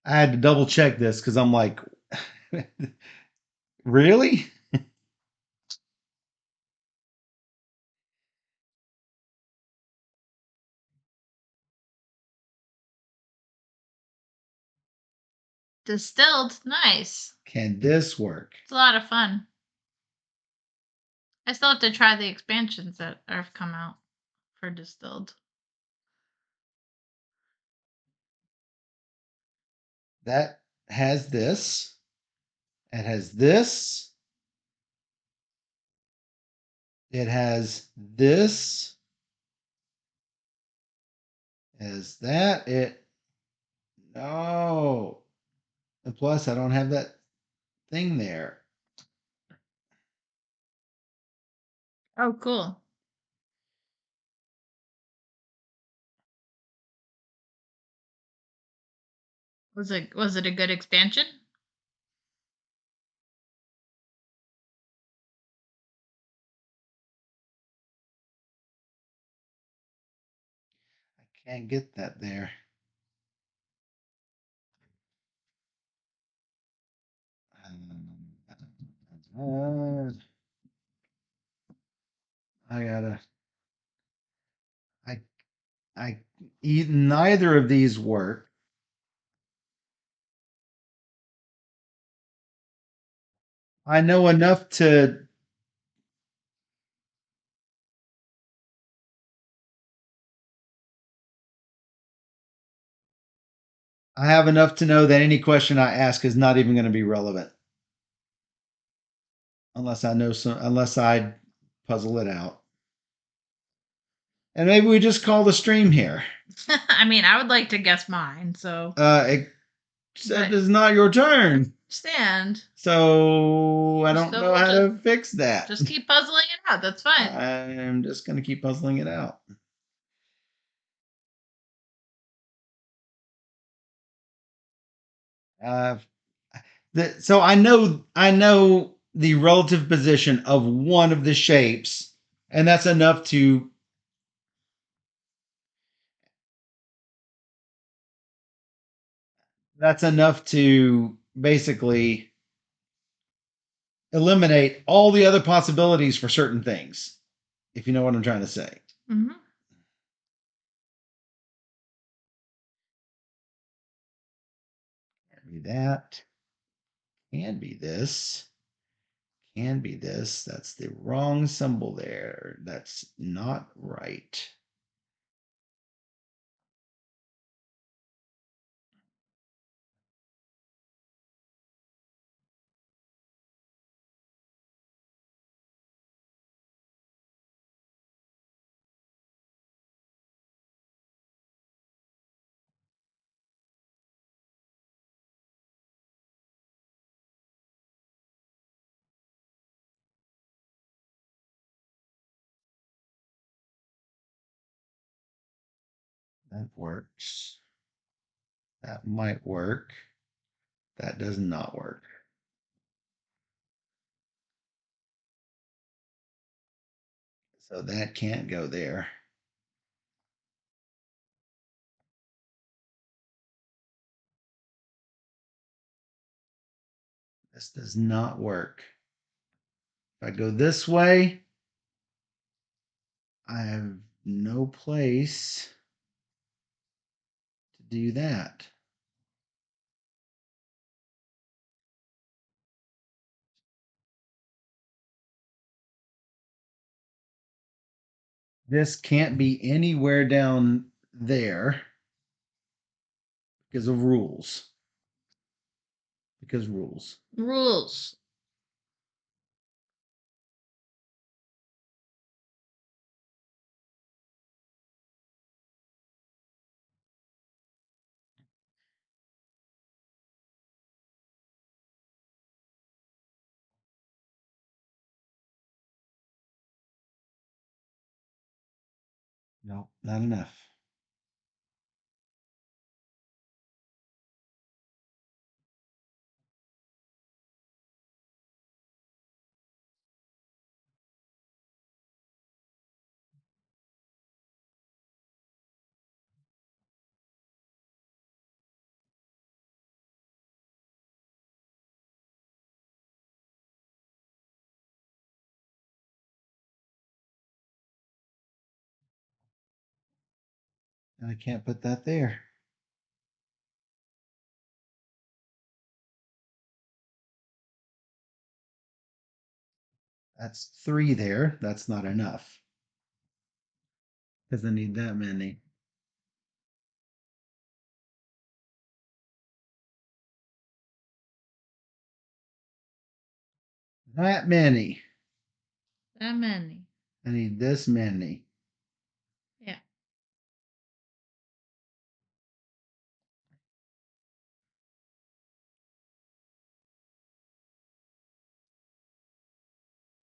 I had to double check this because I'm like, really? Distilled, nice. Can this work? It's a lot of fun. I still have to try the expansions that have come out for Distilled. That has this. It has this. It has this. Has that. It. No. And plus, I don't have that thing there. Oh, cool. Was it a good expansion? I can't get that there. Uh, I gotta. I. I. Neither of these work. I know enough to. I have enough to know that any question I ask is not even going to be relevant unless I know some. Unless I puzzle it out. And maybe we just call the stream here. I mean, I would like to guess mine, so Except it's not your turn. stand. So I don't So know we'll how to fix that. just keep puzzling it out. That's fine. I'm just going to keep puzzling it out. Uh, so I know the relative position of one of the shapes, and that's enough to basically eliminate all the other possibilities for certain things. If you know what I'm trying to say. Mm-hmm. Can't be that. Can be this. Can be this. That's the wrong symbol there. That's not right. That works. That might work. That does not work. So that can't go there. This does not work. If I go this way, I have no place to do that. This can't be anywhere down there because of rules. Because rules. Rules. No, not enough. And I can't put that there. That's 3 there. That's not enough because I need that many. That many. That many. I need this many. Yeah.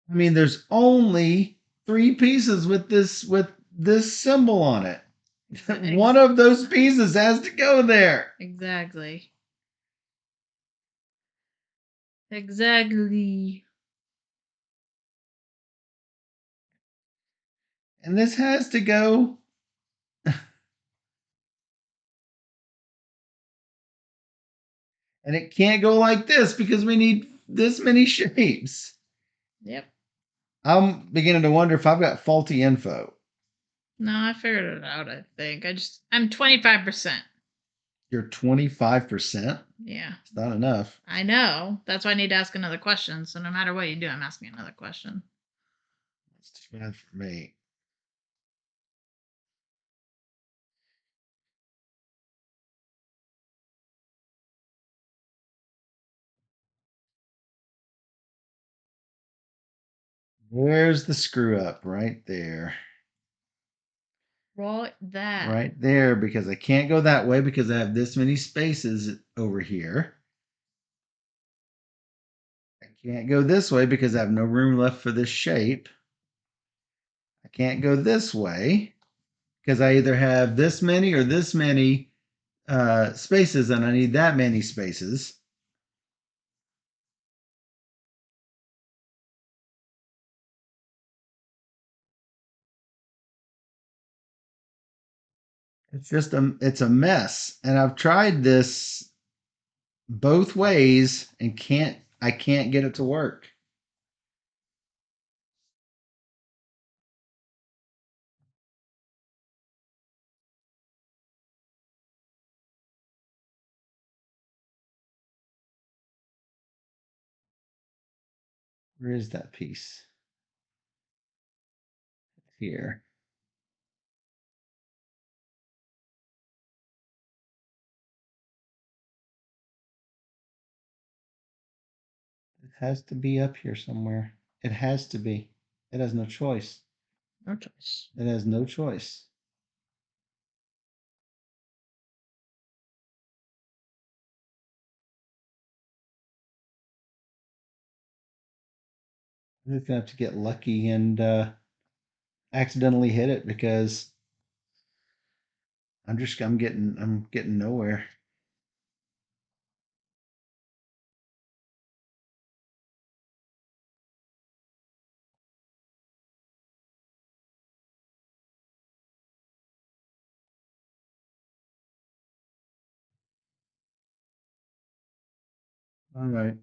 I mean, there's only three pieces with this symbol on it. Ex- One of those pieces has to go there. Exactly. Exactly. And this has to go. And it can't go like this because we need this many shapes. Yep. I'm beginning to wonder if I've got faulty info. No, I figured it out, I think. I'm 25%. You're 25%. Yeah. It's not enough. I know. That's why I need to ask another question. So no matter what you do, I'm asking another question. That's too bad for me. There's the screw up right there. Right there. Right there, because I can't go that way because I have this many spaces over here. I can't go this way because I have no room left for this shape. I can't go this way because I either have this many or this many spaces and I need that many spaces. It's a mess. And I've tried this both ways and I can't get it to work. Where is that piece? Here. It has to be up here somewhere. It has to be. It has no choice. No choice. It has no choice. I'm just gonna have to get lucky and accidentally hit it because I'm getting nowhere. All right.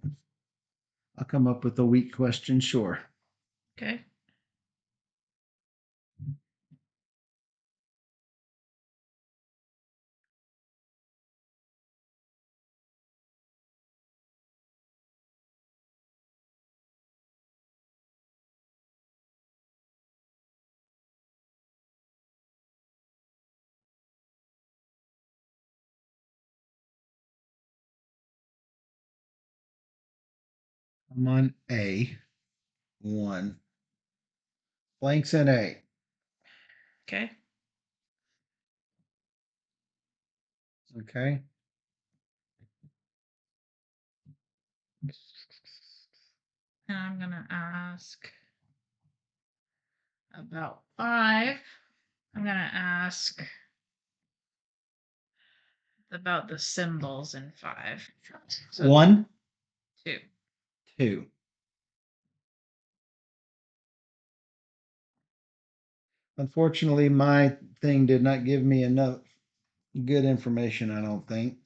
I'll come up with a weak question, sure. Okay. I'm on A one. Blanks in A. Okay. Okay. And I'm gonna ask about 5. I'm gonna ask about the symbols in 5. So One, 2. two. Unfortunately, my thing did not give me enough good information, I don't think.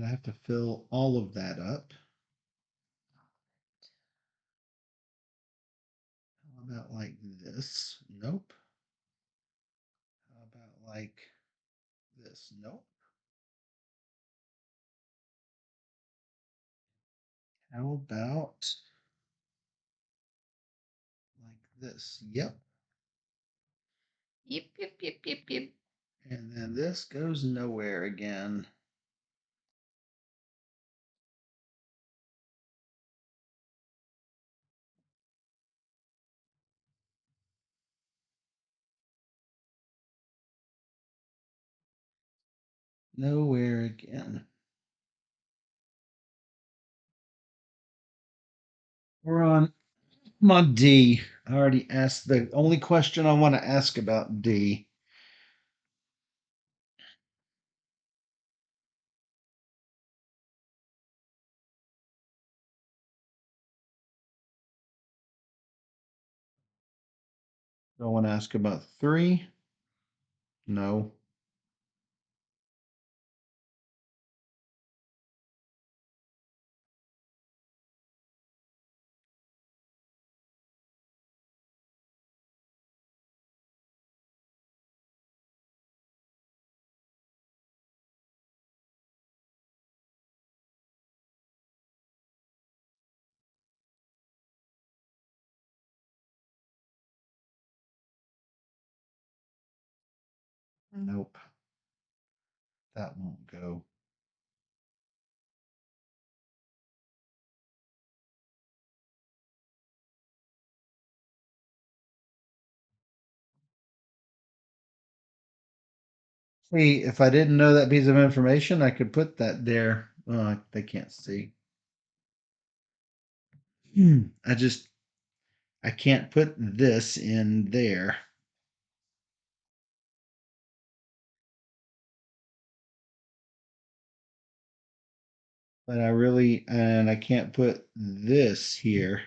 I have to fill all of that up. about like this? Nope. How about like this? Nope. How about like this? Yep. Yep, yep, yep, yep, yep. And then this goes nowhere again. Nowhere again. We're on I'm on D. I already asked the only question I want to ask about D. Do I want to ask about 3? No. Nope. That won't go. See, if I didn't know that piece of information, I could put that there. They can't see. I just I can't put this in there. But I can't put this here.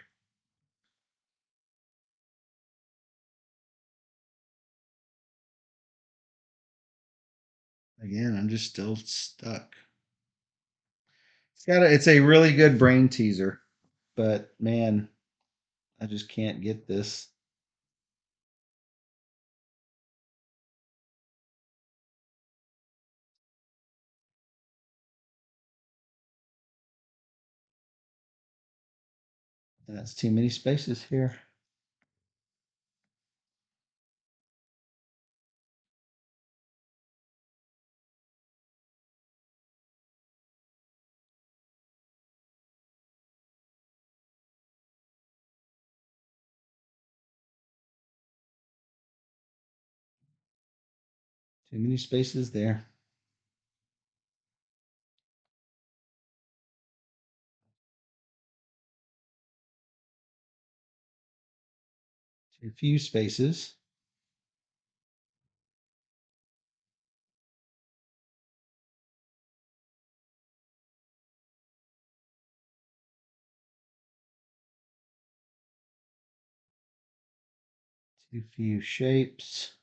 Again, I'm just still stuck. It's a really good brain teaser, but man, I just can't get this. That's too many spaces here. Too many spaces there. Too few spaces. Too few shapes.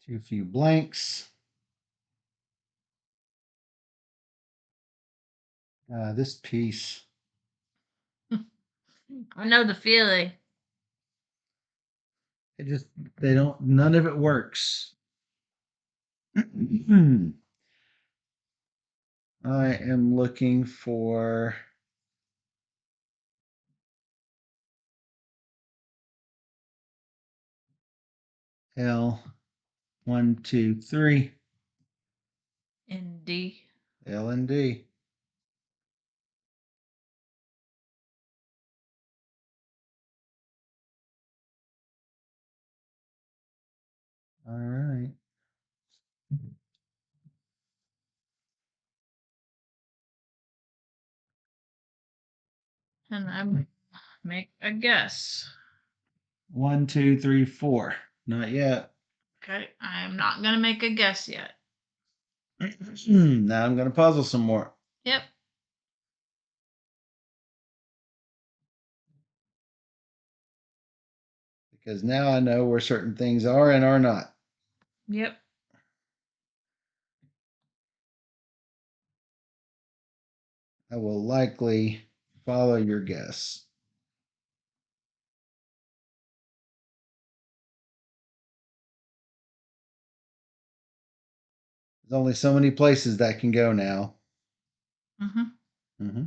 Too few blanks. This piece. I know the feeling. It just they don't. None of it works. I am looking for L 1, 2, 3. In D. L and D. All right. And I make a guess. 1, 2, 3, 4. Not yet. Okay, I am not gonna make a guess yet. Now I'm going to puzzle some more. Yep. Because now I know where certain things are and are not. Yep. I will likely follow your guess. There's only so many places that can go now. Mm-hmm. Mm-hmm.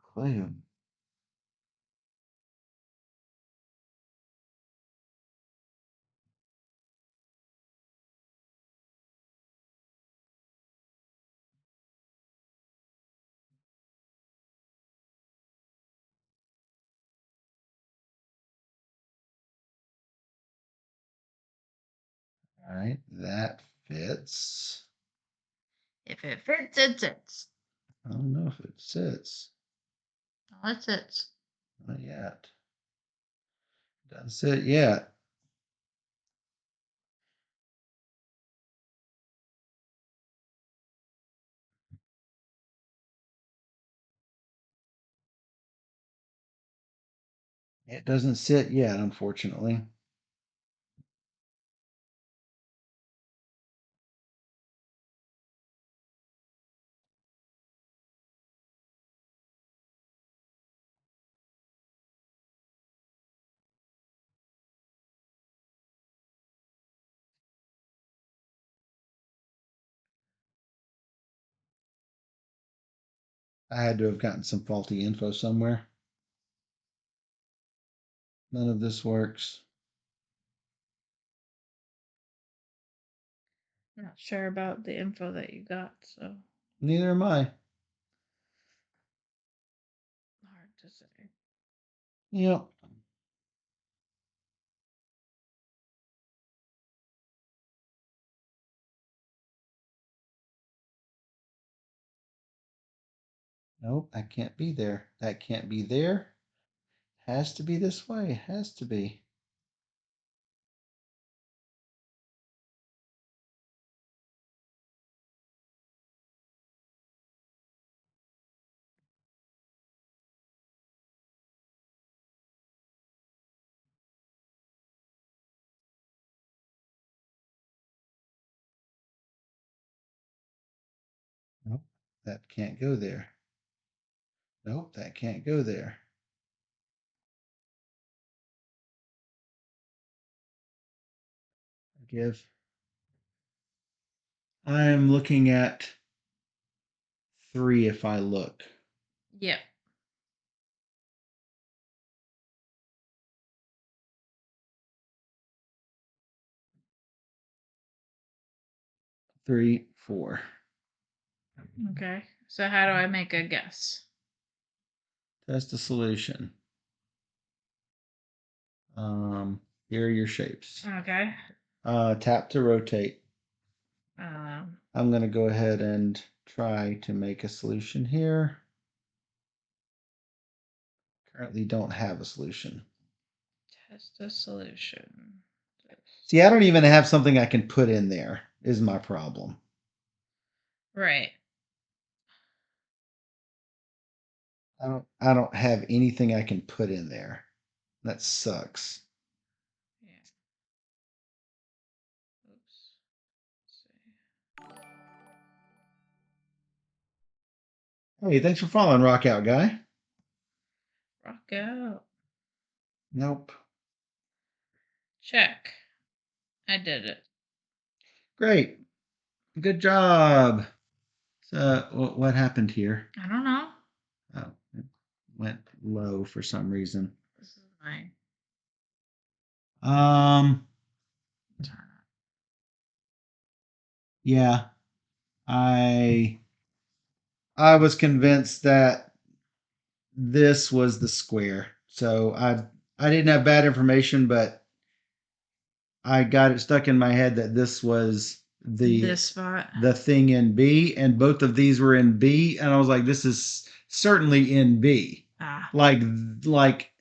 Clue. All right, that fits. If it fits, it sits. I don't know if it sits. Oh, it sits. Not yet. Doesn't sit yet. It doesn't sit yet, unfortunately. I had to have gotten some faulty info somewhere. None of this works. I'm not sure about the info that you got, so Neither am I. hard to say. Yep. Nope, that can't be there. That can't be there. Has to be this way. Has to be. Nope, that can't go there. Nope, that can't go there. Give. I'm looking at 3 if I look. Yep. 3, 4. Okay. So how do I make a guess? That's the solution. Here are your shapes. Okay. Tap to rotate. Um, I'm going to go ahead and try to make a solution here. Currently don't have a solution. test a solution. See, I don't even have something I can put in there, is my problem. Right. I don't have anything I can put in there. That sucks. Yeah. Oops. Let's see. Hey, thanks for following, Rock Out Guy. Rock out. Nope. Check. I did it. Great. Good job. So, what happened here? I don't know. Oh, it went low for some reason. This is my Um, turn. yeah, I I was convinced that this was the square. So I I didn't have bad information, but I got it stuck in my head that this was This spot. the thing in B, and both of these were in B, and I was like, this is certainly in B. Ah. Like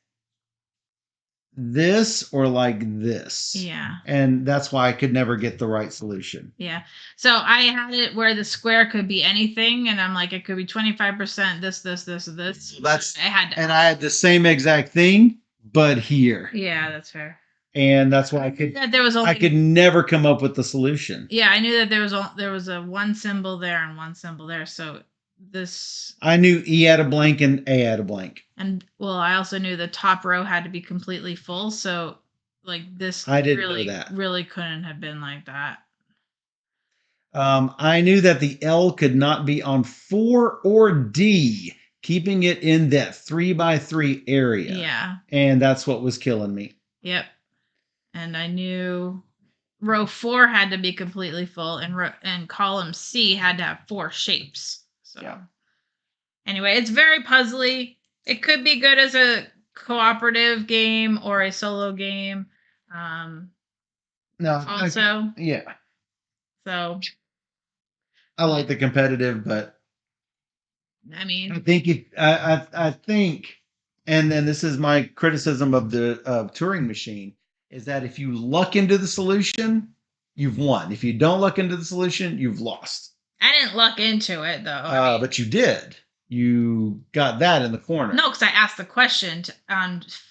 this or like this. Yeah. And that's why I could never get the right solution. Yeah. So I had it where the square could be anything, and I'm like, it could be 25% this, this. So that's I had to. and I had the same exact thing, but here. Yeah, that's fair. And that's why That there was only. I could never come up with the solution. Yeah, I knew that there was a one symbol there and one symbol there. So this. I knew E had a blank and A had a blank. And well, I also knew the top row had to be completely full. So like this I didn't really know that. really couldn't have been like that. I knew that the L could not be on 4 or D, keeping it in that 3x3 area. Yeah. And that's what was killing me. Yep. And I knew row 4 had to be completely full, and column C had to have 4 shapes. So yeah. Anyway, it's very puzzly. It could be good as a cooperative game or a solo game. No. Also. Yeah. So. I like the competitive, but I mean, I think I think, and then this is my criticism of the Turing machine, is that if you luck into the solution, you've won. If you don't luck into the solution, you've lost. I didn't luck into it though. But you did. You got that in the corner. No, because I asked the question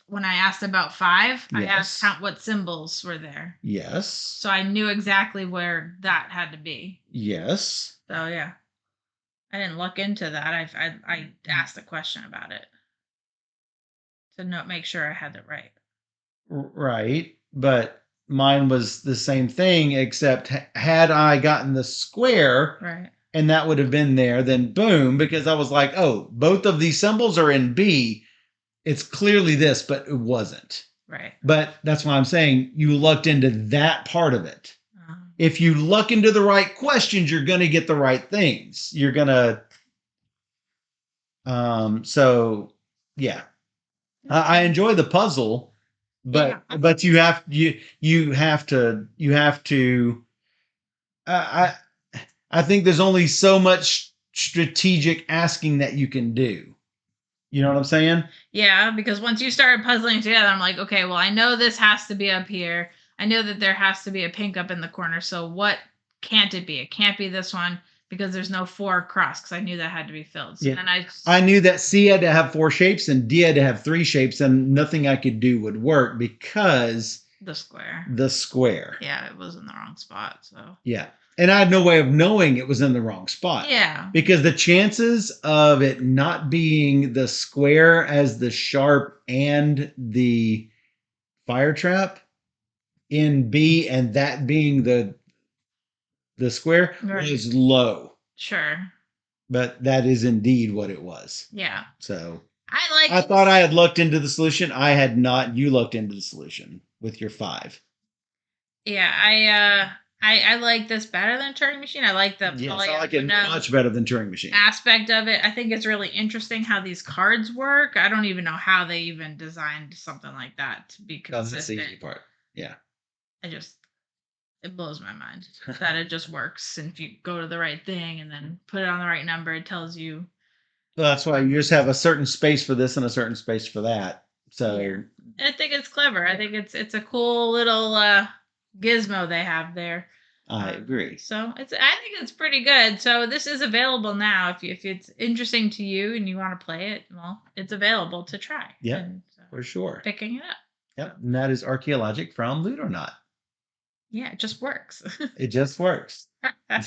when I asked about 5. I Yes. asked what symbols were there. Yes. So I knew exactly where that had to be. Yes. So yeah, I didn't look into that. I asked a question about it to make sure I had it right. Right, but mine was the same thing, except had I gotten the square, right, and that would have been there, then boom, because I was like, oh, both of these symbols are in B. It's clearly this, but it wasn't. Right. But that's why I'm saying you lucked into that part of it. If you luck into the right questions, you're going to get the right things. You're going to. So, yeah. I enjoy the puzzle, but you have to. I think there's only so much strategic asking that you can do. You know what I'm saying? Yeah, because once you start puzzling together, I'm like, okay, well, I know this has to be up here. I know that there has to be a pink up in the corner. So what can't it be? It can't be this one because there's no 4 across, because I knew that had to be filled. So then I knew that C had to have 4 shapes and D had to have 3 shapes, and nothing I could do would work because the square. Yeah, it was in the wrong spot. So yeah. And I had no way of knowing it was in the wrong spot. Yeah. Because the chances of it not being the square as the sharp and the fire trap in B and that being the square was low. Sure. But that is indeed what it was. Yeah. So I thought I had looked into the solution. I had not. You looked into the solution with your 5. Yeah, I like this better than Turing Machine. I like the I like it much better than Turing Machine aspect of it. I think it's really interesting how these cards work. I don't even know how they even designed something like that to be consistent. That's the easy part. Yeah. It blows my mind that it just works. And if you go to the right thing and then put it on the right number, it tells you. Well, that's why you just have a certain space for this and a certain space for that. So I think it's clever. I think it's a cool little gizmo they have there. I agree. So I think it's pretty good. So this is available now. If it's interesting to you and you want to play it, well, it's available to try. Yeah, for sure. Picking it up. Yep, and that is ArcheOlogic from Ludonaut. Yeah, it just works. It just works. I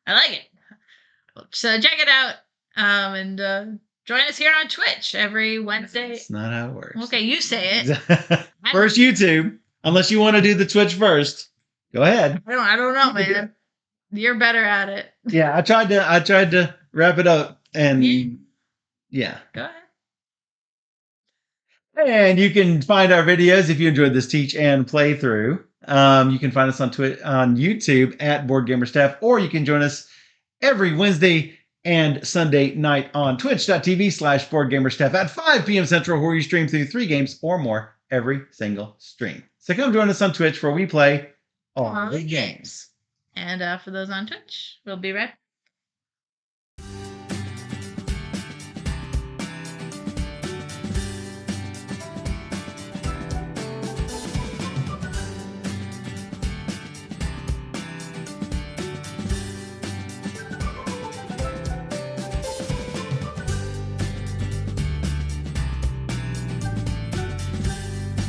like it. So check it out, and join us here on Twitch every Wednesday. That's not how it works. Okay, you say it. First YouTube, unless you want to do the Twitch first. Go ahead. I don't know, man. You're better at it. Yeah, I tried to wrap it up, and yeah. Go ahead. And you can find our videos if you enjoyed this teach and playthrough. You can find us on YouTube at Board Gamer Staff, or you can join us every Wednesday and Sunday night on twitch.tv/BoardGamerSteph at 5 p.m. Central, where you stream through 3 games or more every single stream. So come join us on Twitch, where we play all the games. And for those on Twitch, we'll be right back.